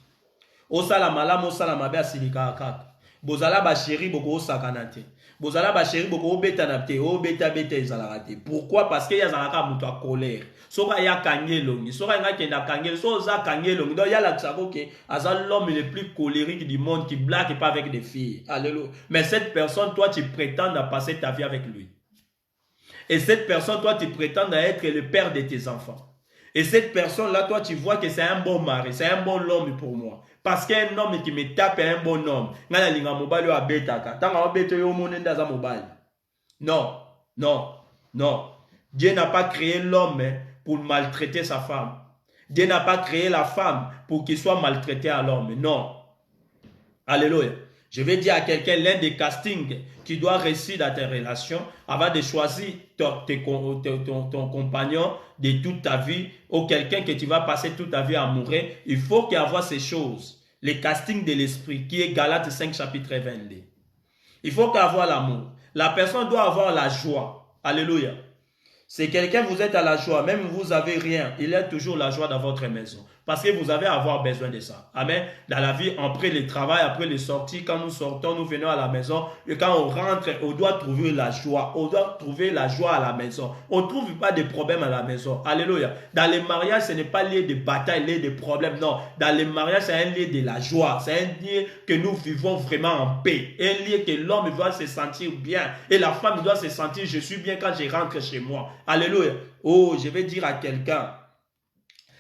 Osala malam, osala mabe asilika akaka. Bozala ba chéri boko sakanate. Bozala ba chéri boko beta napte, o beta beta izalakate. Pourquoi? Parce que yazalaka muto a colère. Soka ya kangelo, soka nga kenda kangelo, soza kangelo. Donc ya la tsako ke azal l'homme le plus colérique du monde qui blague pas avec des filles. Alléluia. Mais cette personne, toi tu prétends à passer ta vie avec lui. Et cette personne, toi tu prétends à être le père de tes enfants. Et cette personne-là, toi, tu vois que c'est un bon mari, c'est un bon homme pour moi. Parce qu'un homme qui me tape est un bon homme. Non, non, non. Dieu n'a pas créé l'homme pour maltraiter sa femme. Dieu n'a pas créé la femme pour qu'il soit maltraité à l'homme. Non. Alléluia. Je vais dire à quelqu'un, l'un des castings qui doit réussir dans tes relations, avant de choisir ton compagnon de toute ta vie, ou quelqu'un que tu vas passer toute ta vie à mourir, il faut qu'il y ait ces choses. Les castings de l'esprit, qui est Galates 5, chapitre 22. Il faut qu'il y ait l'amour. La personne doit avoir la joie. Alléluia. Si quelqu'un vous êtes à la joie, même vous n'avez rien, il est toujours la joie dans votre maison. Parce que vous avez à avoir besoin de ça. Amen. Dans la vie, après le travail, après les sorties, quand nous sortons, nous venons à la maison. Et quand on rentre, on doit trouver la joie. On doit trouver la joie à la maison. On ne trouve pas de problèmes à la maison. Alléluia. Dans les mariages, ce n'est pas lié de bataille, lié de problèmes. Non. Dans les mariages, c'est un lieu de la joie. C'est un lieu que nous vivons vraiment en paix. Un lieu que l'homme doit se sentir bien. Et la femme doit se sentir, je suis bien quand je rentre chez moi. Alléluia. Oh, je vais dire à quelqu'un.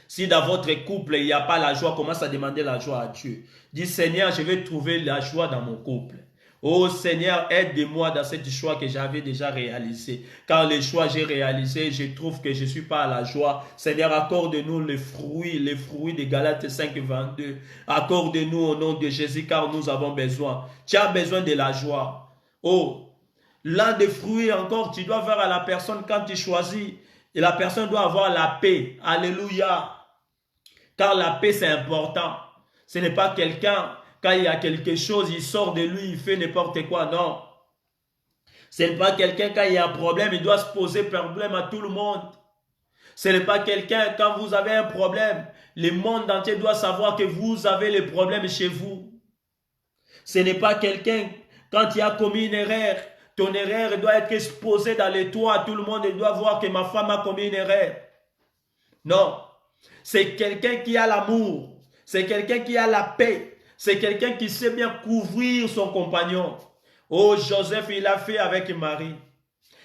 Si dans votre couple, il n'y a pas la joie, commence à demander la joie à Dieu. Dis, Seigneur, je vais trouver la joie dans mon couple. Oh Seigneur, aide-moi dans cette choix que j'avais déjà réalisé. Quand les choix j'ai réalisé, je trouve que je ne suis pas à la joie. Seigneur, accorde-nous les fruits de Galates 5, 22. Accorde-nous au nom de Jésus, car nous avons besoin. Tu as besoin de la joie. Oh, l'un des fruits encore, tu dois faire à la personne quand tu choisis. Et la personne doit avoir la paix. Alléluia. Car la paix, c'est important. Ce n'est pas quelqu'un, quand il y a quelque chose, il sort de lui, il fait n'importe quoi. Non. Ce n'est pas quelqu'un, quand il y a un problème, il doit se poser problème à tout le monde. Ce n'est pas quelqu'un, quand vous avez un problème, le monde entier doit savoir que vous avez les problèmes chez vous. Ce n'est pas quelqu'un, quand il a commis une erreur, ton erreur doit être exposée dans les toits. Tout le monde doit voir que ma femme a commis une erreur. Non. C'est quelqu'un qui a l'amour. C'est quelqu'un qui a la paix. C'est quelqu'un qui sait bien couvrir son compagnon. Oh, Joseph, il a fait avec Marie.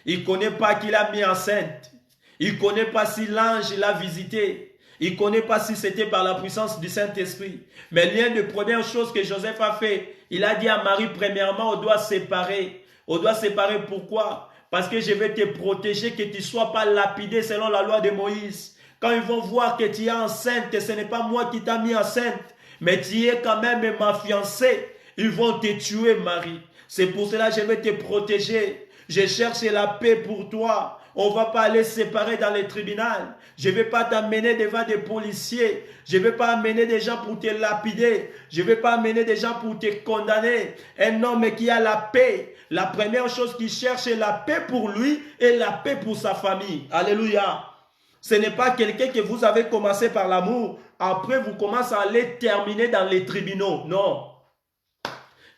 Il ne connaît pas qu'il a mis enceinte. Il ne connaît pas si l'ange l'a visité. Il ne connaît pas si c'était par la puissance du Saint-Esprit. Mais l'une des premières choses que Joseph a fait, il a dit à Marie, premièrement, on doit séparer. On doit séparer pourquoi? Parce que je vais te protéger, que tu ne sois pas lapidé selon la loi de Moïse. Quand ils vont voir que tu es enceinte, que ce n'est pas moi qui t'ai mis enceinte, mais tu es quand même ma fiancée, ils vont te tuer, Marie. C'est pour cela que je vais te protéger. Je cherche la paix pour toi. On ne va pas aller séparer dans les tribunaux. Je ne vais pas t'amener devant des policiers. Je ne vais pas amener des gens pour te lapider. Je ne vais pas amener des gens pour te condamner. Un homme qui a la paix, la première chose qu'il cherche est la paix pour lui et la paix pour sa famille. Alléluia. Ce n'est pas quelqu'un que vous avez commencé par l'amour. Après, vous commencez à aller terminer dans les tribunaux. Non.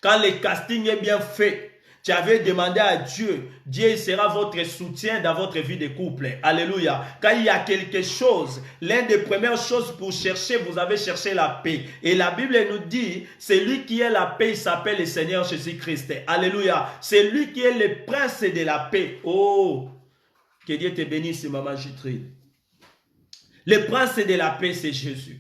Quand le casting est bien fait, tu avais demandé à Dieu, Dieu sera votre soutien dans votre vie de couple. Alléluia. Quand il y a quelque chose, l'une des premières choses pour chercher, vous avez cherché la paix. Et la Bible nous dit, c'est lui qui est la paix, il s'appelle le Seigneur Jésus-Christ. Alléluia. C'est lui qui est le prince de la paix. Oh, que Dieu te bénisse, maman Jutrine. Le prince de la paix, c'est Jésus.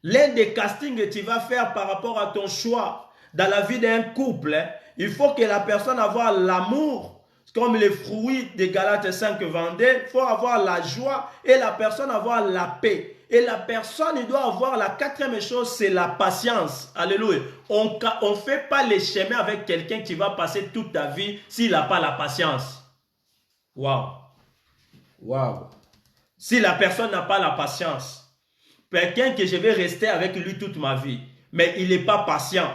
L'un des castings que tu vas faire par rapport à ton choix dans la vie d'un couple, il faut que la personne ait l'amour, comme les fruits de Galates 5, 22, il faut avoir la joie et la personne avoir la paix. Et la personne, il doit avoir la quatrième chose, c'est la patience. Alléluia. On ne fait pas les chemins avec quelqu'un qui va passer toute ta vie s'il n'a pas la patience. Waouh. Waouh. Si la personne n'a pas la patience, quelqu'un que je vais rester avec lui toute ma vie, mais il n'est pas patient.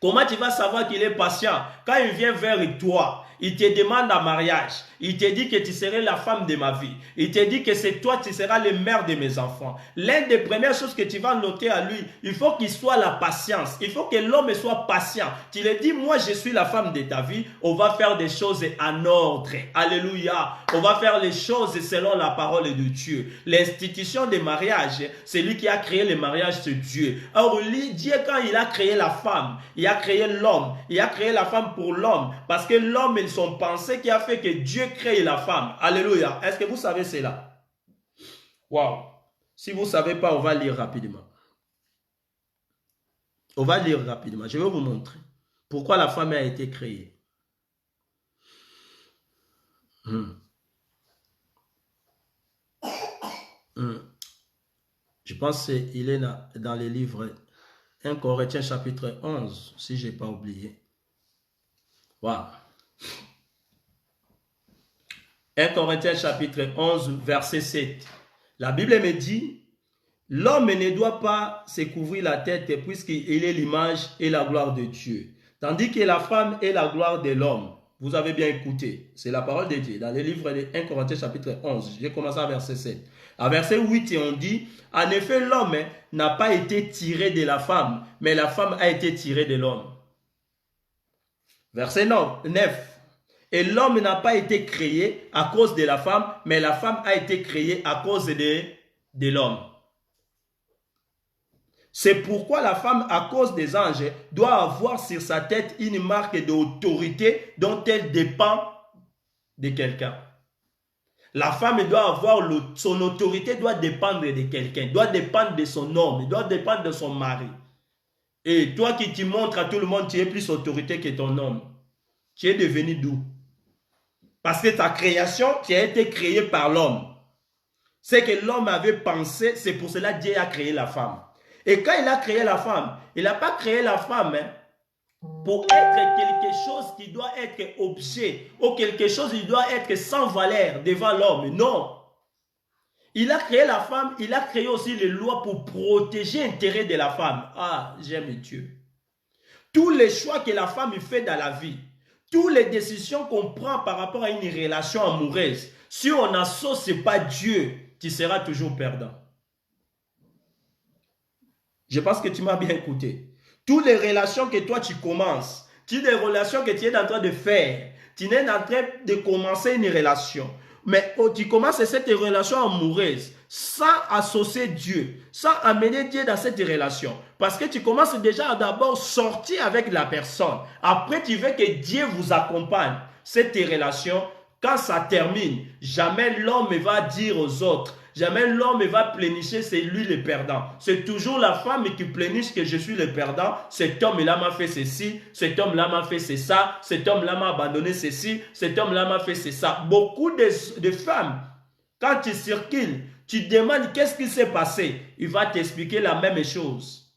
Comment tu vas savoir qu'il est patient? Quand il vient vers toi, il te demande en mariage. Il te dit que tu serais la femme de ma vie. Il te dit que c'est toi qui seras le mère de mes enfants. L'une des premières choses que tu vas noter à lui, il faut qu'il soit la patience. Il faut que l'homme soit patient. Tu lui dis, moi je suis la femme de ta vie. On va faire des choses en ordre. Alléluia. On va faire les choses selon la parole de Dieu. L'institution des mariages, c'est lui qui a créé le mariage, c'est Dieu. Or, lui, Dieu, quand il a créé la femme, il a créé l'homme. Il a créé la femme pour l'homme. Parce que l'homme, ils sont pensés qui a fait que Dieu crée la femme. Alléluia. Est-ce que vous savez cela? Waouh. Si vous ne savez pas, on va lire rapidement. On va lire rapidement. Je vais vous montrer pourquoi la femme a été créée. Je pense qu'il est dans les livres 1 Corinthiens chapitre 11, si je n'ai pas oublié. Voilà. 1 Corinthiens chapitre 11, verset 7. La Bible me dit, l'homme ne doit pas se couvrir la tête puisqu'il est l'image et la gloire de Dieu. Tandis que la femme est la gloire de l'homme. Vous avez bien écouté. C'est la parole de Dieu. Dans le livre de 1 Corinthiens chapitre 11, j'ai commencé à verset 7. À verset 8, on dit, en effet, l'homme n'a pas été tiré de la femme, mais la femme a été tirée de l'homme. Verset 9. Et l'homme n'a pas été créé à cause de la femme, mais la femme a été créée à cause de l'homme. C'est pourquoi la femme, à cause des anges, doit avoir sur sa tête une marque d'autorité dont elle dépend de quelqu'un. La femme doit avoir son autorité, doit dépendre de quelqu'un, doit dépendre de son homme, doit dépendre de son mari. Et toi qui te montres à tout le monde, tu es plus autorité que ton homme. Tu es devenu d'où? Parce que ta création, tu as été créée par l'homme. C'est que l'homme avait pensé, c'est pour cela que Dieu a créé la femme. Et quand il a créé la femme, il n'a pas créé la femme pour être quelque chose qui doit être objet ou quelque chose qui doit être sans valeur devant l'homme. Non. Il a créé la femme, il a créé aussi les lois pour protéger l'intérêt de la femme. Ah, j'aime Dieu. Tous les choix que la femme fait dans la vie, toutes les décisions qu'on prend par rapport à une relation amoureuse, si on n'associe pas Dieu, tu seras toujours perdant. Je pense que tu m'as bien écouté. Toutes les relations que toi tu commences, toutes les relations que tu es en train de faire, tu es en train de commencer une relation, mais tu commences cette relation amoureuse sans associer Dieu, sans amener Dieu dans cette relation. Parce que tu commences déjà à d'abord sortir avec la personne. Après, tu veux que Dieu vous accompagne. Cette relation, quand ça termine, jamais l'homme va dire aux autres, jamais l'homme va plénicher, c'est lui le perdant. C'est toujours la femme qui pléniche que je suis le perdant. Cet homme-là m'a fait ceci, cet homme-là m'a fait ça, cet homme-là m'a abandonné ceci, cet homme-là m'a fait ça. Beaucoup de femmes, quand tu circules, tu demandes qu'est-ce qui s'est passé. Il va t'expliquer la même chose.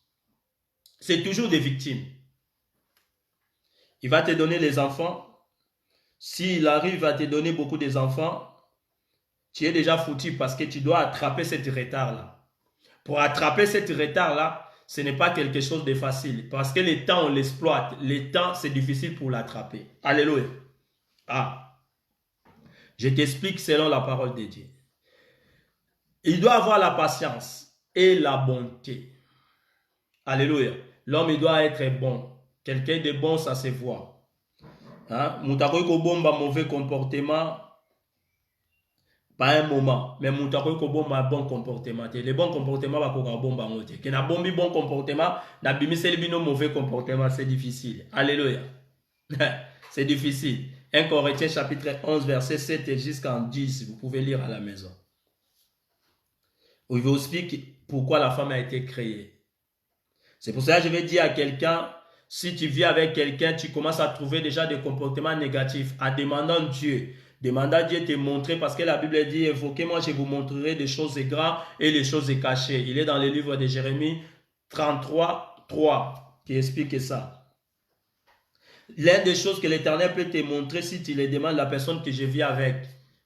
C'est toujours des victimes. Il va te donner les enfants. S'il arrive à te donner beaucoup d'enfants, tu es déjà foutu parce que tu dois attraper cet retard-là. Pour attraper cet retard-là, ce n'est pas quelque chose de facile. Parce que le temps, on l'exploite. Le temps, c'est difficile pour l'attraper. Alléluia. Ah. Je t'explique selon la parole de Dieu. Il doit avoir la patience et la bonté. Alléluia. L'homme, il doit être bon. Quelqu'un de bon, ça se voit. Moutakoy ko bomba mauvais comportement, pas un moment, mais moutakoy ko bomba bon comportement. Le bon comportement va ko bomba moté. Que na bombi bon comportement, na bimiseli bino mauvais comportement, c'est difficile. Alléluia. C'est difficile. 1 Corinthiens chapitre 11 verset 7 jusqu'en 10, vous pouvez lire à la maison. Où il vous explique pourquoi la femme a été créée. C'est pour ça que je vais dire à quelqu'un, si tu vis avec quelqu'un, tu commences à trouver déjà des comportements négatifs, en demandant Dieu. Demande à Dieu de te montrer, parce que la Bible dit, évoquez-moi, je vous montrerai des choses grandes et des choses cachées. Il est dans le livre de Jérémie 33, 3, qui explique ça. L'une des choses que l'Éternel peut te montrer, si tu le demandes à la personne que je vis avec,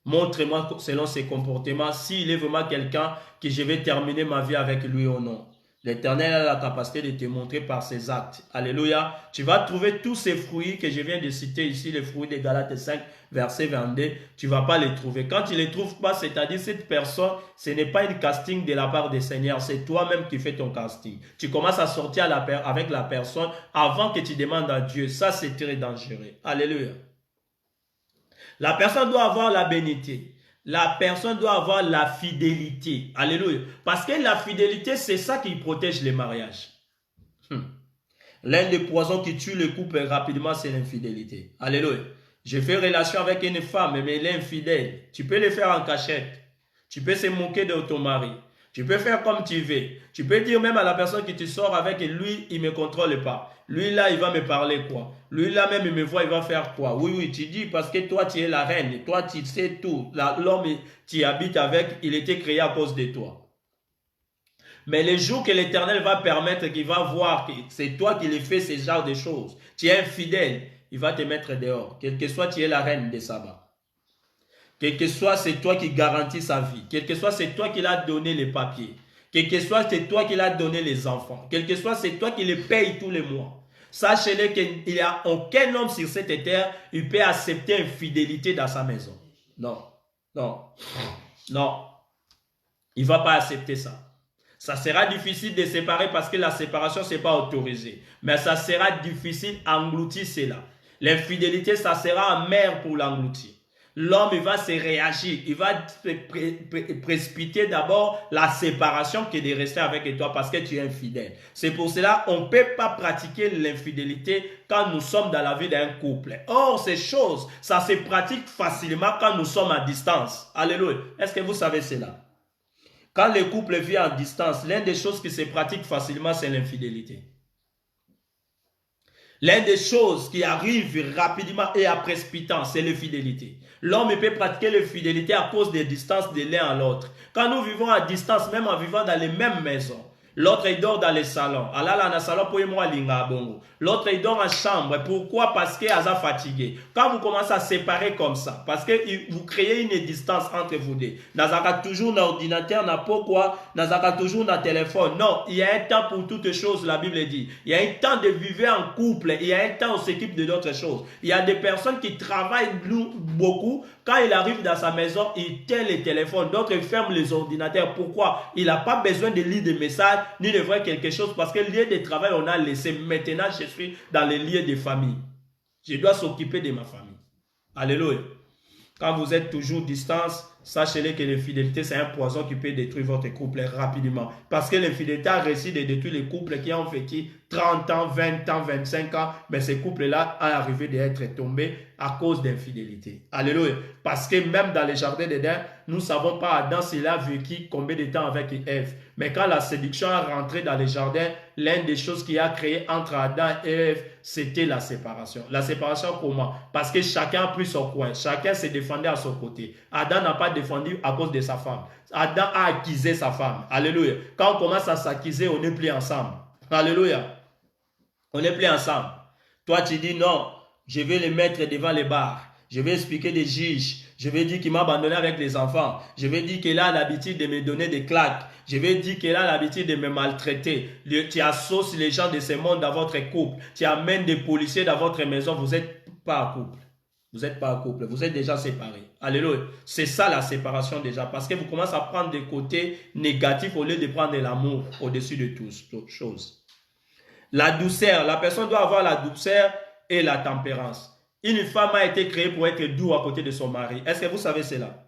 montre-moi selon ses comportements, s'il est vraiment quelqu'un que je vais terminer ma vie avec lui ou non. L'Éternel a la capacité de te montrer par ses actes. Alléluia. Tu vas trouver tous ces fruits que je viens de citer ici, les fruits de Galates 5, verset 22. Tu ne vas pas les trouver. Quand tu ne les trouves pas, c'est-à-dire cette personne, ce n'est pas une casting de la part des Seigneurs. C'est toi-même qui fais ton casting. Tu commences à sortir avec la personne avant que tu demandes à Dieu. Ça, c'est très dangereux. Alléluia. La personne doit avoir la bénité. La personne doit avoir la fidélité. Alléluia. Parce que la fidélité, c'est ça qui protège les mariages. L'un des poisons qui tue le couple rapidement, c'est l'infidélité. Alléluia. Je fais relation avec une femme, mais elle est infidèle. Tu peux le faire en cachette. Tu peux se moquer de ton mari. Tu peux faire comme tu veux. Tu peux dire même à la personne que tu sors avec, lui, il ne me contrôle pas. Lui, là, il va me parler quoi? Lui, là, même, il me voit, il va faire quoi? Oui, oui, tu dis parce que toi, tu es la reine. Toi, tu sais tout. L'homme, tu habites avec, il était créé à cause de toi. Mais le jour que l'Éternel va permettre, qu'il va voir que c'est toi qui les fais ce genre de choses, tu es infidèle, il va te mettre dehors. Quel que soit, tu es la reine des sabbats. Quel que soit, c'est toi qui garantis sa vie. Quel que soit, c'est toi qui l'as donné les papiers. Quel que soit, c'est toi qui l'as donné les enfants. Quel que soit, c'est toi qui les payes tous les mois. Sachez-le qu'il n'y a aucun homme sur cette terre qui peut accepter une fidélité dans sa maison. Non, non, non. Il ne va pas accepter ça. Ça sera difficile de séparer parce que la séparation, ce n'est pas autorisé. Mais ça sera difficile d'engloutir cela. L'infidélité, ça sera amer pour l'engloutir. L'homme, il va se réagir, il va précipiter d'abord la séparation que de rester avec toi parce que tu es infidèle. C'est pour cela qu'on ne peut pas pratiquer l'infidélité quand nous sommes dans la vie d'un couple. Or, ces choses, ça se pratique facilement quand nous sommes à distance. Alléluia. Est-ce que vous savez cela? Quand le couple vit en distance, l'une des choses qui se pratique facilement, c'est l'infidélité. L'une des choses qui arrive rapidement et à précipitant, c'est l'infidélité. L'homme peut pratiquer l'infidélité à cause des distances de l'un à l'autre. Quand nous vivons à distance, même en vivant dans les mêmes maisons, l'autre il dort dans les salons. L'autre il dort en chambre. Pourquoi? Parce qu'il est fatigué. Quand vous commencez à séparer comme ça, parce que vous créez une distance entre vous deux. Nazaka toujours dans l'ordinateur, n'a pourquoi? Nazaka toujours dans le téléphone. Non, il y a un temps pour toutes choses, la Bible dit. Il y a un temps de vivre en couple. Il y a un temps où on s'occupe de d'autres choses. Il y a des personnes qui travaillent beaucoup. Quand il arrive dans sa maison, il tient les téléphones. D'autres ferment les ordinateurs. Pourquoi? Il n'a pas besoin de lire des messages ni de voir quelque chose parce que le lieu de travail, on a laissé. Maintenant, je suis dans les lieux de famille. Je dois s'occuper de ma famille. Alléluia. Quand vous êtes toujours distance, sachez-le que l'infidélité, c'est un poison qui peut détruire votre couple rapidement. Parce que l'infidélité a réussi de détruire les couples qui ont vécu 30 ans, 20 ans, 25 ans. Mais ces couples-là ont arrivé d'être tombés à cause d'infidélité. Alléluia. Parce que même dans les jardins d'Éden, nous ne savons pas Adam s'il a vécu combien de temps avec Ève. Mais quand la séduction est rentrée dans les jardins, l'une des choses qui a créé entre Adam et Ève, c'était la séparation. La séparation comment? Parce que chacun a pris son coin. Chacun s'est défendu à son côté. Adam n'a pas défendu à cause de sa femme. Adam a accusé sa femme. Alléluia. Quand on commence à s'accuser, on n'est plus ensemble. Alléluia. On n'est plus ensemble. Toi, tu dis non, je vais le mettre devant les barres. Je vais expliquer des juges. Je vais dire qu'il m'a abandonné avec les enfants. Je vais dire qu'il a l'habitude de me donner des claques. Je vais dire qu'il a l'habitude de me maltraiter. Tu associes les gens de ce monde dans votre couple. Tu amènes des policiers dans votre maison. Vous n'êtes pas en couple. Vous n'êtes pas en couple. Vous êtes déjà séparés. Alléluia. C'est ça la séparation déjà. Parce que vous commencez à prendre des côtés négatifs au lieu de prendre l'amour au-dessus de toutes choses. La douceur. La personne doit avoir la douceur et la tempérance. Une femme a été créée pour être douce à côté de son mari. Est-ce que vous savez cela?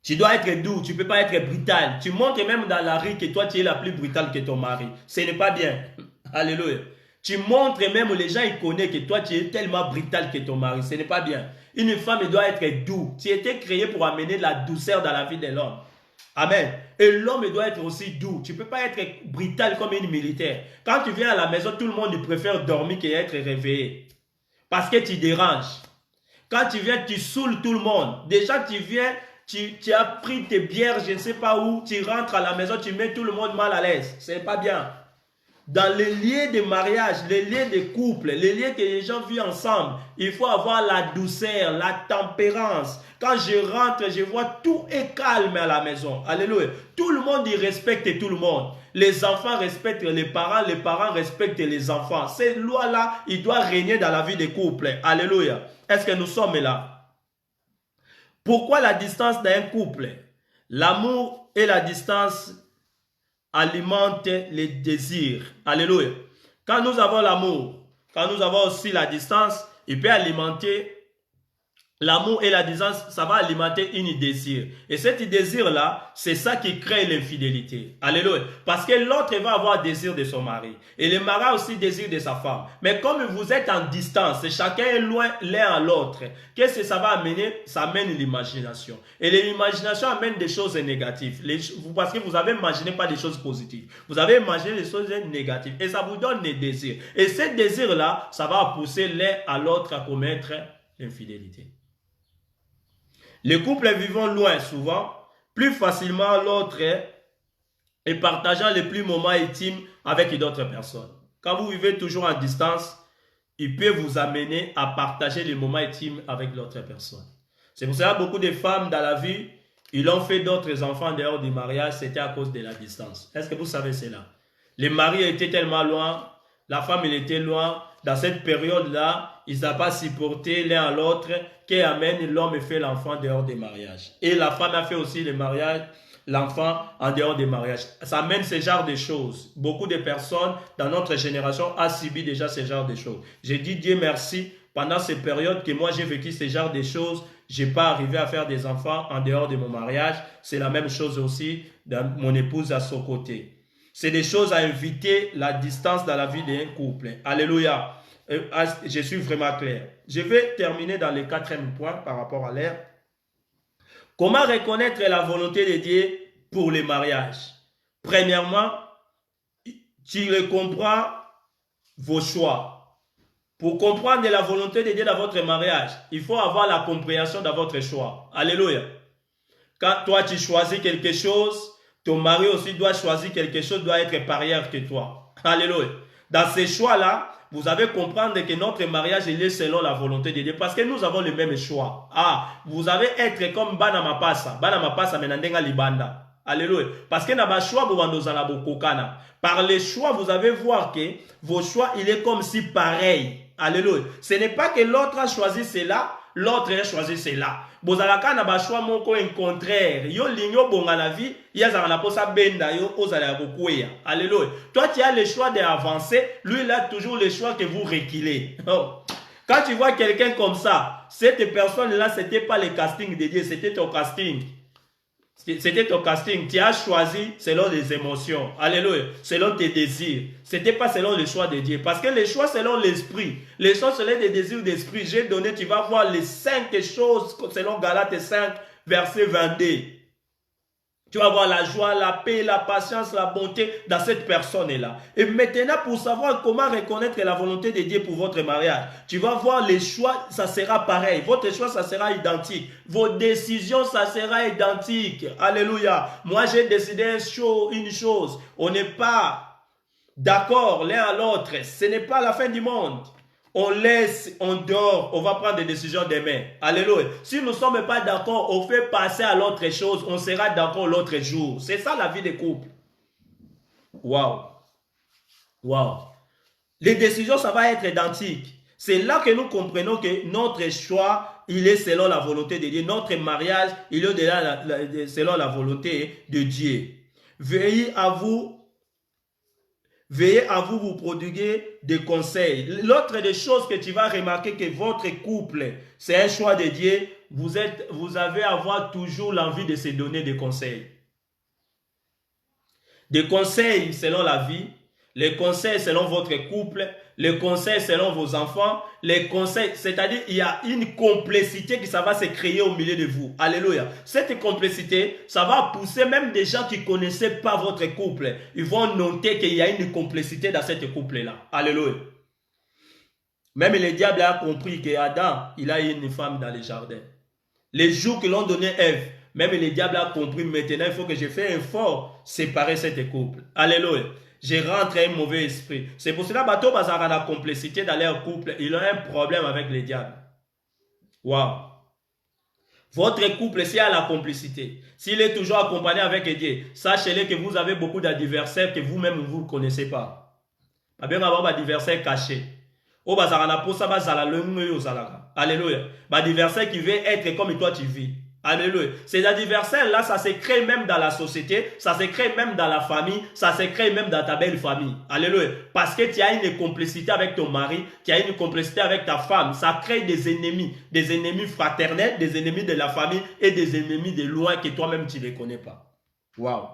Tu dois être doux, tu ne peux pas être brutal. Tu montres même dans la rue que toi tu es la plus brutale que ton mari. Ce n'est pas bien. Alléluia. Tu montres même, les gens ils connaissent que toi tu es tellement brutal que ton mari. Ce n'est pas bien. Une femme elle doit être douce. Tu as été créé pour amener de la douceur dans la vie de l'homme. Amen. Et l'homme doit être aussi doux. Tu ne peux pas être brutal comme une militaire. Quand tu viens à la maison, tout le monde préfère dormir qu'être réveillé. Parce que tu déranges. Quand tu viens, tu saoules tout le monde. Déjà, tu viens, tu as pris tes bières, je ne sais pas où, tu rentres à la maison, tu mets tout le monde mal à l'aise. Ce n'est pas bien. Dans les lieux de mariage, les lieux de couple, les lieux que les gens vivent ensemble, il faut avoir la douceur, la tempérance. Quand je rentre, je vois tout est calme à la maison. Alléluia. Tout le monde, il respecte tout le monde. Les enfants respectent les parents respectent les enfants. Ces lois-là, il doit régner dans la vie des couples. Alléluia. Est-ce que nous sommes là? Pourquoi la distance d'un couple? L'amour et la distance alimentent les désirs. Alléluia. Quand nous avons l'amour, quand nous avons aussi la distance, il peut alimenter l'amour et la distance, ça va alimenter une désir. Et cet désir-là, c'est ça qui crée l'infidélité. Alléluia. Parce que l'autre va avoir désir de son mari. Et le mari a aussi désir de sa femme. Mais comme vous êtes en distance, chacun est loin l'un à l'autre, qu'est-ce que ça va amener? Ça amène l'imagination. Et l'imagination amène des choses négatives. Parce que vous avez imaginé pas des choses positives. Vous avez imaginé des choses négatives. Et ça vous donne des désirs. Et ces désirs-là, ça va pousser l'un à l'autre à commettre l'infidélité. Les couples vivant loin souvent, plus facilement l'autre et partageant les plus moments intimes avec d'autres personnes. Quand vous vivez toujours en distance, il peut vous amener à partager les moments intimes avec l'autre personne. C'est pour ça que beaucoup de femmes dans la vie, ils ont fait d'autres enfants dehors du mariage, c'était à cause de la distance. Est-ce que vous savez cela? Les maris étaient tellement loin, la femme elle était loin. Dans cette période-là, ils n'ont pas supporté l'un à l'autre qui amène l'homme et fait l'enfant dehors des mariages. Et la femme a fait aussi le mariage, l'enfant en dehors des mariages. Ça amène ce genre de choses. Beaucoup de personnes dans notre génération ont subi déjà ce genre de choses. J'ai dit Dieu merci, pendant ces périodes que moi j'ai vécu ce genre de choses, je n'ai pas arrivé à faire des enfants en dehors de mon mariage. C'est la même chose aussi dans mon épouse à son côté. C'est des choses à éviter, la distance dans la vie d'un couple. Alléluia. Je suis vraiment clair. Je vais terminer dans le 4e point par rapport à l'air. Comment reconnaître la volonté de Dieu pour le mariage? Premièrement, tu comprends vos choix. Pour comprendre la volonté de Dieu dans votre mariage, il faut avoir la compréhension de votre choix. Alléluia. Quand toi tu choisis quelque chose, ton mari aussi doit choisir quelque chose, doit être pareil que toi. Alléluia. Dans ces choix-là, vous avez comprendre que notre mariage il est selon la volonté de Dieu parce que nous avons le même choix. Ah, vous avez être comme Bana Mapasa. Bana Mapasa menandenga libanda. Alléluia. Parce que na choix par les choix, vous allez voir que vos choix il est comme si pareil. Alléluia. Ce n'est pas que l'autre a choisi cela, l'autre a choisi cela. Bozalaka na ba choix moko en contraire. Yo linyo bonga la vie, ya za na posa benda yo ozala kokuya. Alléluia. Toi tu as le choix d'avancer, lui il a toujours le choix que vous reculez. Oh. Quand tu vois quelqu'un comme ça, cette personne là c'était pas le casting de Dieu, c'était ton casting. C'était ton casting. Tu as choisi selon les émotions. Alléluia. Selon tes désirs. C'était pas selon le choix de Dieu. Parce que les choix selon l'esprit. Les choix selon les désirs d'esprit. J'ai donné, tu vas voir les 5 choses selon Galates 5, verset 22. Tu vas voir la joie, la paix, la patience, la bonté dans cette personne-là. Et maintenant, pour savoir comment reconnaître la volonté de Dieu pour votre mariage, tu vas voir les choix, ça sera pareil. Votre choix, ça sera identique. Vos décisions, ça sera identique. Alléluia. Moi, j'ai décidé une chose. On n'est pas d'accord l'un à l'autre. Ce n'est pas la fin du monde. On laisse, on dort, on va prendre des décisions demain. Alléluia. Si nous ne sommes pas d'accord, on fait passer à l'autre chose, on sera d'accord l'autre jour. C'est ça la vie des couples. Waouh. Waouh. Les décisions, ça va être identique. C'est là que nous comprenons que notre choix, il est selon la volonté de Dieu. Notre mariage, il est selon la volonté de Dieu. Veillez à vous vous prodiguer des conseils. L'autre des choses que tu vas remarquer que votre couple, c'est un choix de Dieu, vous avez à avoir toujours l'envie de se donner des conseils. Des conseils selon la vie, les conseils selon votre couple, les conseils selon vos enfants, les conseils, c'est-à-dire il y a une complicité qui ça va se créer au milieu de vous. Alléluia. Cette complicité, ça va pousser même des gens qui ne connaissaient pas votre couple. Ils vont noter qu'il y a une complicité dans cette couple-là. Alléluia. Même le diable a compris qu'Adam, il a une femme dans le jardin. Les jours que l'on donnait Ève, même le diable a compris maintenant, il faut que je fasse un effort séparer cette couple. Alléluia. Je rentre un mauvais esprit. C'est pour cela que bateau bazar la complicité dans leur couple, il a un problème avec le diable. Waouh. Votre couple, s'il a la complicité, s'il est toujours accompagné avec Dieu, sachez-le que vous avez beaucoup d'adversaires que vous-même vous ne connaissez pas. Bien avoir des adversaires cachés. Alléluia. Adversaire qui veut être comme toi tu vis. Alléluia. Ces adversaires-là, ça se crée même dans la société, ça se crée même dans la famille, ça se crée même dans ta belle famille. Alléluia. Parce que tu as une complicité avec ton mari, tu as une complicité avec ta femme. Ça crée des ennemis fraternels, des ennemis de la famille et des ennemis de loin que toi-même tu ne les connais pas. Waouh.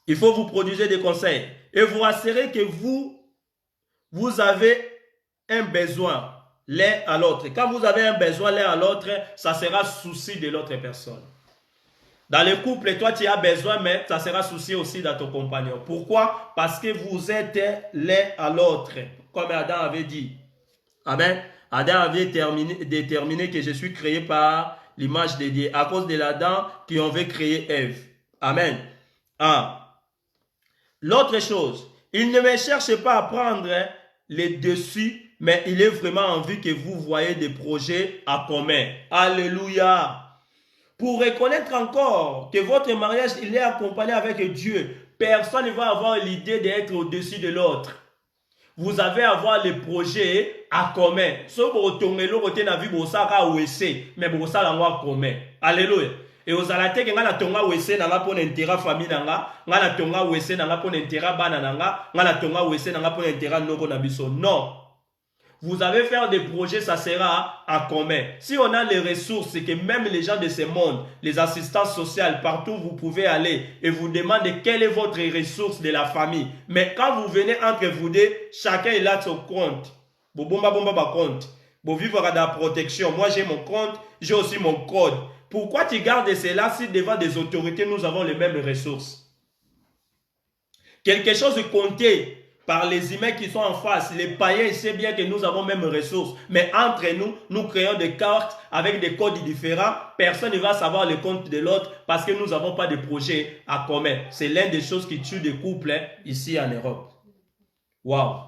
Il faut vous produire des conseils et vous assurer que vous avez un besoin l'un à l'autre. Quand vous avez un besoin l'un à l'autre, ça sera souci de l'autre personne. Dans le couple, toi tu as besoin, mais ça sera souci aussi de ton compagnon. Pourquoi? Parce que vous êtes l'un à l'autre. Comme Adam avait dit. Amen. Adam avait déterminé que je suis créé par l'image de Dieu, à cause de l'Adam qui on veut créer Ève. Amen. L'autre chose, il ne me cherche pas à prendre les dessus, mais il est vraiment en vue que vous voyez des projets à commun. Alléluia. Pour reconnaître encore que votre mariage, il est accompagné avec Dieu, personne ne va avoir l'idée d'être au-dessus de l'autre. Vous avez à avoir les projets à commun. So botongelo kote na vi bosaka wese, mais bosala ngwa commun. Alléluia. Et aux alateke nga na tonga wese na nga pona intérêt famille na nga na tonga wese na nga pona intérêt bana na nga na tonga wese na nga pona intérêt noko na biso. Non. Vous avez faire des projets, ça sera en commun. Si on a les ressources, c'est que même les gens de ce monde, les assistants sociaux, partout vous pouvez aller et vous demandez quelle est votre ressource de la famille. Mais quand vous venez entre vous deux, chacun il a son compte. Bomba compte. Vous vivre dans la protection. Moi j'ai mon compte, j'ai aussi mon code. Pourquoi tu gardes cela si devant des autorités nous avons les mêmes ressources? Quelque chose de compté par les humains qui sont en face, les païens savent bien que nous avons même ressources. Mais entre nous, nous créons des cartes avec des codes différents. Personne ne va savoir le compte de l'autre parce que nous n'avons pas de projet à commun. C'est l'une des choses qui tue des couples ici en Europe. Waouh!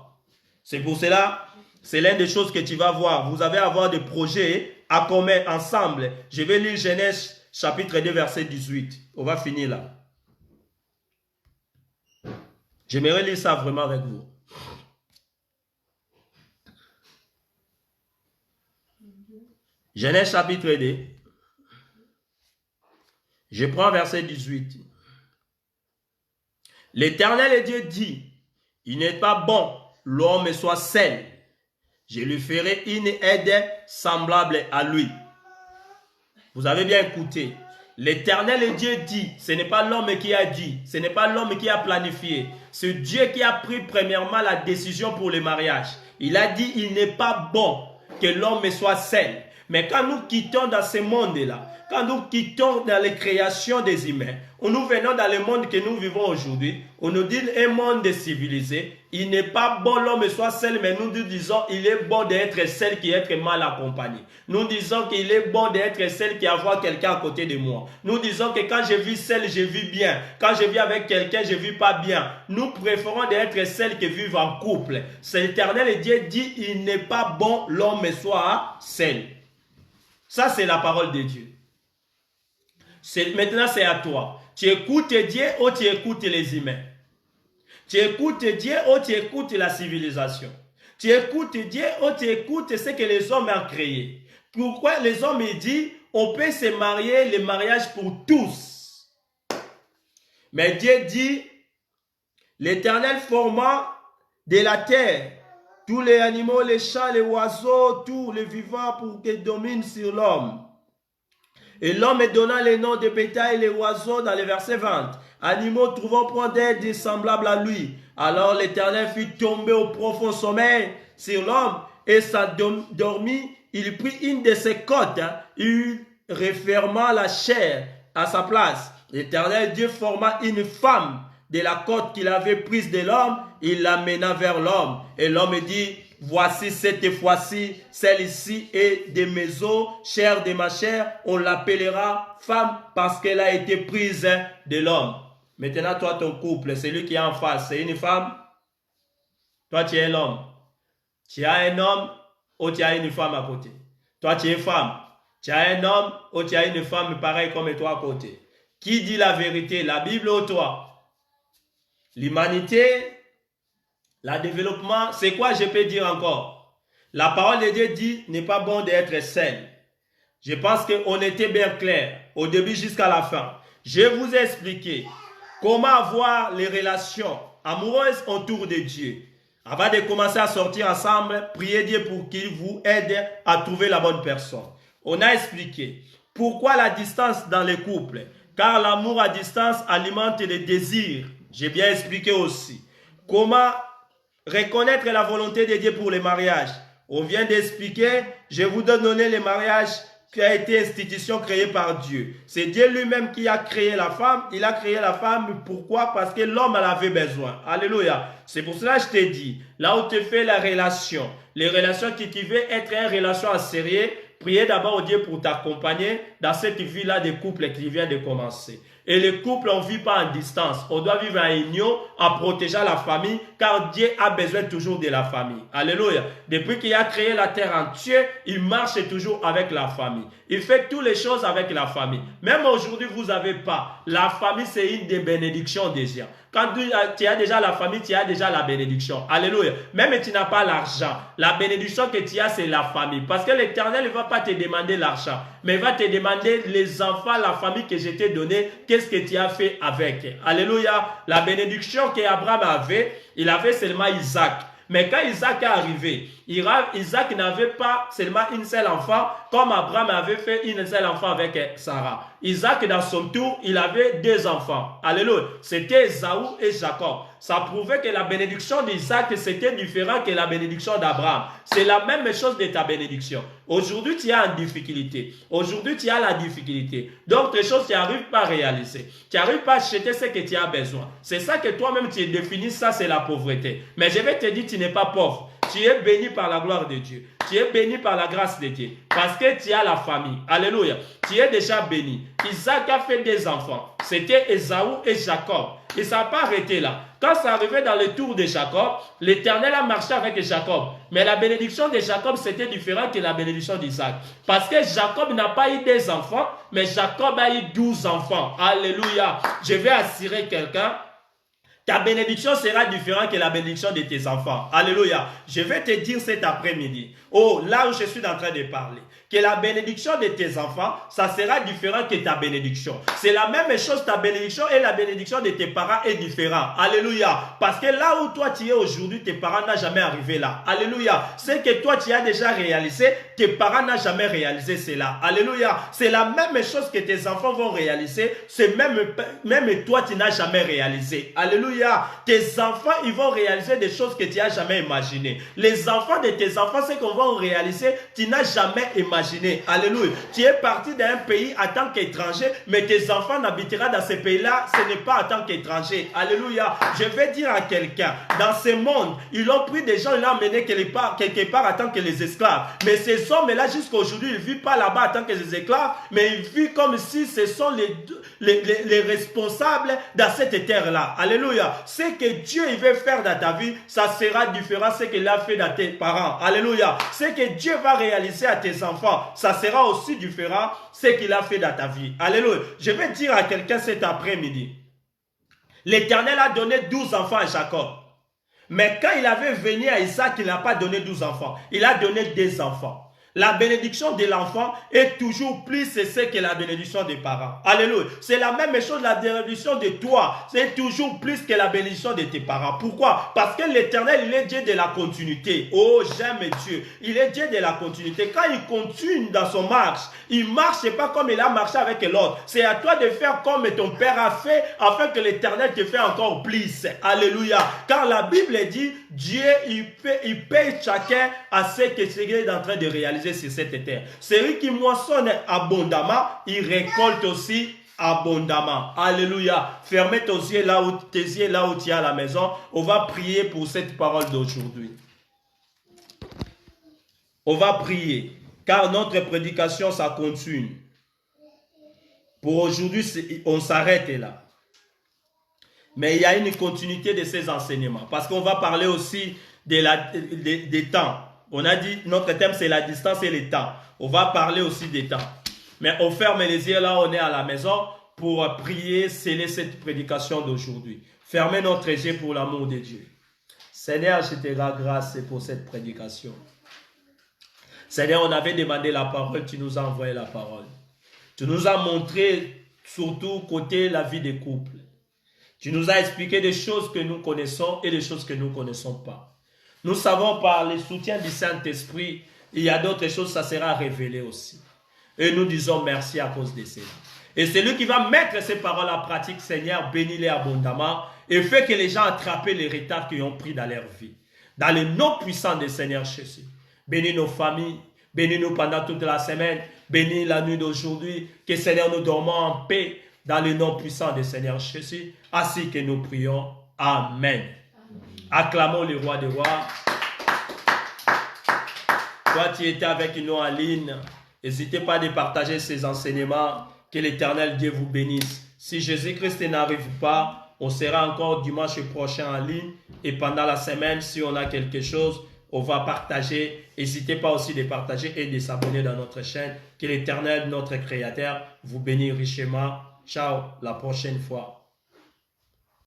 C'est pour cela, c'est l'une des choses que tu vas voir. Vous allez avoir des projets à commun ensemble. Je vais lire Genèse chapitre 2 verset 18. On va finir là. J'aimerais lire ça vraiment avec vous. Genèse chapitre 2. Je prends verset 18. L'Éternel Dieu dit, il n'est pas bon l'homme soit seul. Je lui ferai une aide semblable à lui. Vous avez bien écouté. L'Éternel Dieu dit, ce n'est pas l'homme qui a dit, ce n'est pas l'homme qui a planifié. C'est Dieu qui a pris premièrement la décision pour le mariage. Il a dit, il n'est pas bon que l'homme soit seul. Mais quand nous quittons dans ce monde-là, quand nous quittons dans les créations des humains, nous venons dans le monde que nous vivons aujourd'hui, on nous dit un monde civilisé, il n'est pas bon l'homme soit seul, mais nous disons il est bon d'être seul qui est mal accompagné. Nous disons qu'il est bon d'être seul qui avoir quelqu'un à côté de moi. Nous disons que quand je vis seul, je vis bien. Quand je vis avec quelqu'un, je ne vis pas bien. Nous préférons d'être seul que vivre en couple. C'est l'Éternel Dieu dit, il n'est pas bon l'homme soit seul. Ça, c'est la parole de Dieu. Maintenant, c'est à toi. Tu écoutes Dieu ou tu écoutes les humains. Tu écoutes Dieu ou tu écoutes la civilisation. Tu écoutes Dieu ou tu écoutes ce que les hommes ont créé. Pourquoi les hommes disent on peut se marier, le mariage pour tous. Mais Dieu dit l'Éternel forma de la terre tous les animaux, les chats, les oiseaux, tous les vivants pour qu'ils dominent sur l'homme. Et l'homme donna les noms de bétail et les oiseaux dans le verset 20. Animaux trouvant point d'aide semblable à lui. Alors l'Éternel fit tomber au profond sommeil sur l'homme et s'endormit. Il prit une de ses côtes, il referma la chair à sa place. L'Éternel Dieu forma une femme de la côte qu'il avait prise de l'homme, il l'amena vers l'homme. Et l'homme dit, voici cette fois-ci, celle-ci est de mes os, chair de ma chair, on l'appellera femme parce qu'elle a été prise de l'homme. Maintenant, toi, ton couple, celui qui est en face, c'est une femme. Toi, tu es l'homme. Tu as un homme ou tu as une femme à côté. Toi, tu es femme. Tu as un homme ou tu as une femme pareille comme toi à côté. Qui dit la vérité, la Bible ou toi? L'humanité, le développement, c'est quoi je peux dire encore? La parole de Dieu dit, n'est pas bon d'être seul. Je pense qu'on était bien clair, au début jusqu'à la fin. Je vous ai expliqué comment avoir les relations amoureuses autour de Dieu. Avant de commencer à sortir ensemble, priez Dieu pour qu'il vous aide à trouver la bonne personne. On a expliqué pourquoi la distance dans les couples. Car l'amour à distance alimente les désirs. J'ai bien expliqué aussi comment reconnaître la volonté de Dieu pour le mariage. On vient d'expliquer, je vous donne le mariage qui a été institution créée par Dieu. C'est Dieu lui-même qui a créé la femme. Il a créé la femme, pourquoi? Parce que l'homme en avait besoin. Alléluia. C'est pour cela que je t'ai dit, là où tu fais la relation, les relations qui veulent être une relation en sérieux, priez d'abord Dieu pour t'accompagner dans cette vie-là de couple qui vient de commencer. Et le couple, on ne vit pas en distance. On doit vivre en union, en protégeant la famille, car Dieu a besoin toujours de la famille. Alléluia. Depuis qu'il a créé la terre entière, il marche toujours avec la famille. Il fait toutes les choses avec la famille. Même aujourd'hui, vous n'avez pas. La famille, c'est une des bénédictions déjà. Quand tu as déjà la famille, tu as déjà la bénédiction. Alléluia. Même si tu n'as pas l'argent, la bénédiction que tu as, c'est la famille. Parce que l'Éternel ne va pas te demander l'argent, mais il va te demander les enfants, la famille que je t'ai donnée, qu'est-ce que tu as fait avec. Alléluia. La bénédiction qu'Abraham avait, il avait seulement Isaac. Mais quand Isaac est arrivé, Isaac n'avait pas seulement une seule enfant, comme Abraham avait fait une seule enfant avec Sarah. Isaac, dans son tour, il avait 2 enfants. Alléluia. C'était Ésaü et Jacob. Ça prouvait que la bénédiction d'Isaac, c'était différent que la bénédiction d'Abraham. C'est la même chose de ta bénédiction. Aujourd'hui, tu es en difficulté. Aujourd'hui, tu as la difficulté. D'autres choses, tu n'arrives pas à réaliser. Tu n'arrives pas à acheter ce que tu as besoin. C'est ça que toi-même, tu définis, ça c'est la pauvreté. Mais je vais te dire, tu n'es pas pauvre. Tu es béni par la gloire de Dieu. Tu es béni par la grâce de Dieu. Parce que tu as la famille. Alléluia. Tu es déjà béni. Isaac a fait 2 enfants. C'était Ésaü et Jacob. Et ça n'a pas arrêté là. Quand ça arrivait dans le tour de Jacob, l'Éternel a marché avec Jacob. Mais la bénédiction de Jacob, c'était différent que la bénédiction d'Isaac. Parce que Jacob n'a pas eu 2 enfants, mais Jacob a eu 12 enfants. Alléluia. Je vais assurer quelqu'un. Ta bénédiction sera différente que la bénédiction de tes enfants. Alléluia. Je vais te dire cet après-midi, là où je suis en train de parler, que la bénédiction de tes enfants, ça sera différent que ta bénédiction. C'est la même chose, ta bénédiction et la bénédiction de tes parents est différente. Alléluia. Parce que là où toi tu es aujourd'hui, tes parents n'ont jamais arrivé là. Alléluia. Ce que toi tu as déjà réalisé, tes parents n'ont jamais réalisé cela. Alléluia. C'est la même chose que tes enfants vont réaliser, c'est même toi tu n'as jamais réalisé. Alléluia. Tes enfants, ils vont réaliser des choses que tu n'as jamais imaginées. Les enfants de tes enfants, ce qu'on va réaliser, tu n'as jamais imaginé. Alléluia. Tu es parti d'un pays en tant qu'étranger, mais tes enfants n'habiteront dans ce pays-là, ce n'est pas en tant qu'étranger. Alléluia. Je vais dire à quelqu'un, dans ce monde, ils ont pris des gens, ils l'ont emmené quelque part en tant que les esclaves. Mais ces hommes-là, jusqu'à aujourd'hui, ils ne vivent pas là-bas en tant que des esclaves, mais ils vivent comme si ce sont les responsables dans cette terre-là. Alléluia. Ce que Dieu il veut faire dans ta vie, ça sera différent de ce qu'il a fait dans tes parents. Alléluia. Ce que Dieu va réaliser à tes enfants, ça sera aussi différent de ce qu'il a fait dans ta vie. Alléluia. Je vais dire à quelqu'un cet après-midi. L'Éternel a donné 12 enfants à Jacob. Mais quand il avait venu à Isaac, il n'a pas donné 12 enfants. Il a donné 2 enfants. La bénédiction de l'enfant est toujours plus ce que la bénédiction des parents. Alléluia. C'est la même chose, la bénédiction de toi. C'est toujours plus que la bénédiction de tes parents. Pourquoi? Parce que l'Éternel, il est Dieu de la continuité. Oh, j'aime Dieu. Il est Dieu de la continuité. Quand il continue dans son marche, il ne marche pas comme il a marché avec l'autre. C'est à toi de faire comme ton Père a fait, afin que l'Éternel te fait encore plus. Alléluia. Car la Bible dit, Dieu, il paye chacun à ce qu'il est en train de réaliser sur cette terre. Celui qui moissonne abondamment, il récolte aussi abondamment. Alléluia. Fermez tes yeux là où tu es à la maison. On va prier pour cette parole d'aujourd'hui. On va prier, car notre prédication, ça continue. Pour aujourd'hui, on s'arrête là. Mais il y a une continuité de ces enseignements. Parce qu'on va parler aussi des temps. On a dit, notre thème c'est la distance et les temps. On va parler aussi des temps. Mais on ferme les yeux là, on est à la maison pour prier, sceller cette prédication d'aujourd'hui. Fermez notre yeux pour l'amour de Dieu. Seigneur, je te rends grâce pour cette prédication. Seigneur, on avait demandé la parole, tu nous as envoyé la parole. Tu nous as montré surtout côté la vie des couples. Tu nous as expliqué des choses que nous connaissons et des choses que nous ne connaissons pas. Nous savons par le soutien du Saint-Esprit, il y a d'autres choses, ça sera révélé aussi. Et nous disons merci à cause de cela. Et c'est lui qui va mettre ces paroles en pratique, Seigneur, bénis-les abondamment et fait que les gens attrapent les retards qu'ils ont pris dans leur vie. Dans le nom puissant du Seigneur Jésus. Bénis nos familles, bénis-nous pendant toute la semaine, bénis la nuit d'aujourd'hui, que Seigneur nous dormons en paix dans le nom puissant du Seigneur Jésus, ainsi que nous prions. Amen. Acclamons le roi des rois. Toi, tu étais avec nous en ligne. N'hésitez pas à partager ces enseignements. Que l'Éternel Dieu vous bénisse. Si Jésus-Christ n'arrive pas, on sera encore dimanche prochain en ligne. Et pendant la semaine, si on a quelque chose, on va partager. N'hésitez pas aussi de partager et de s'abonner dans notre chaîne. Que l'Éternel, notre Créateur, vous bénisse richement. Ciao, la prochaine fois.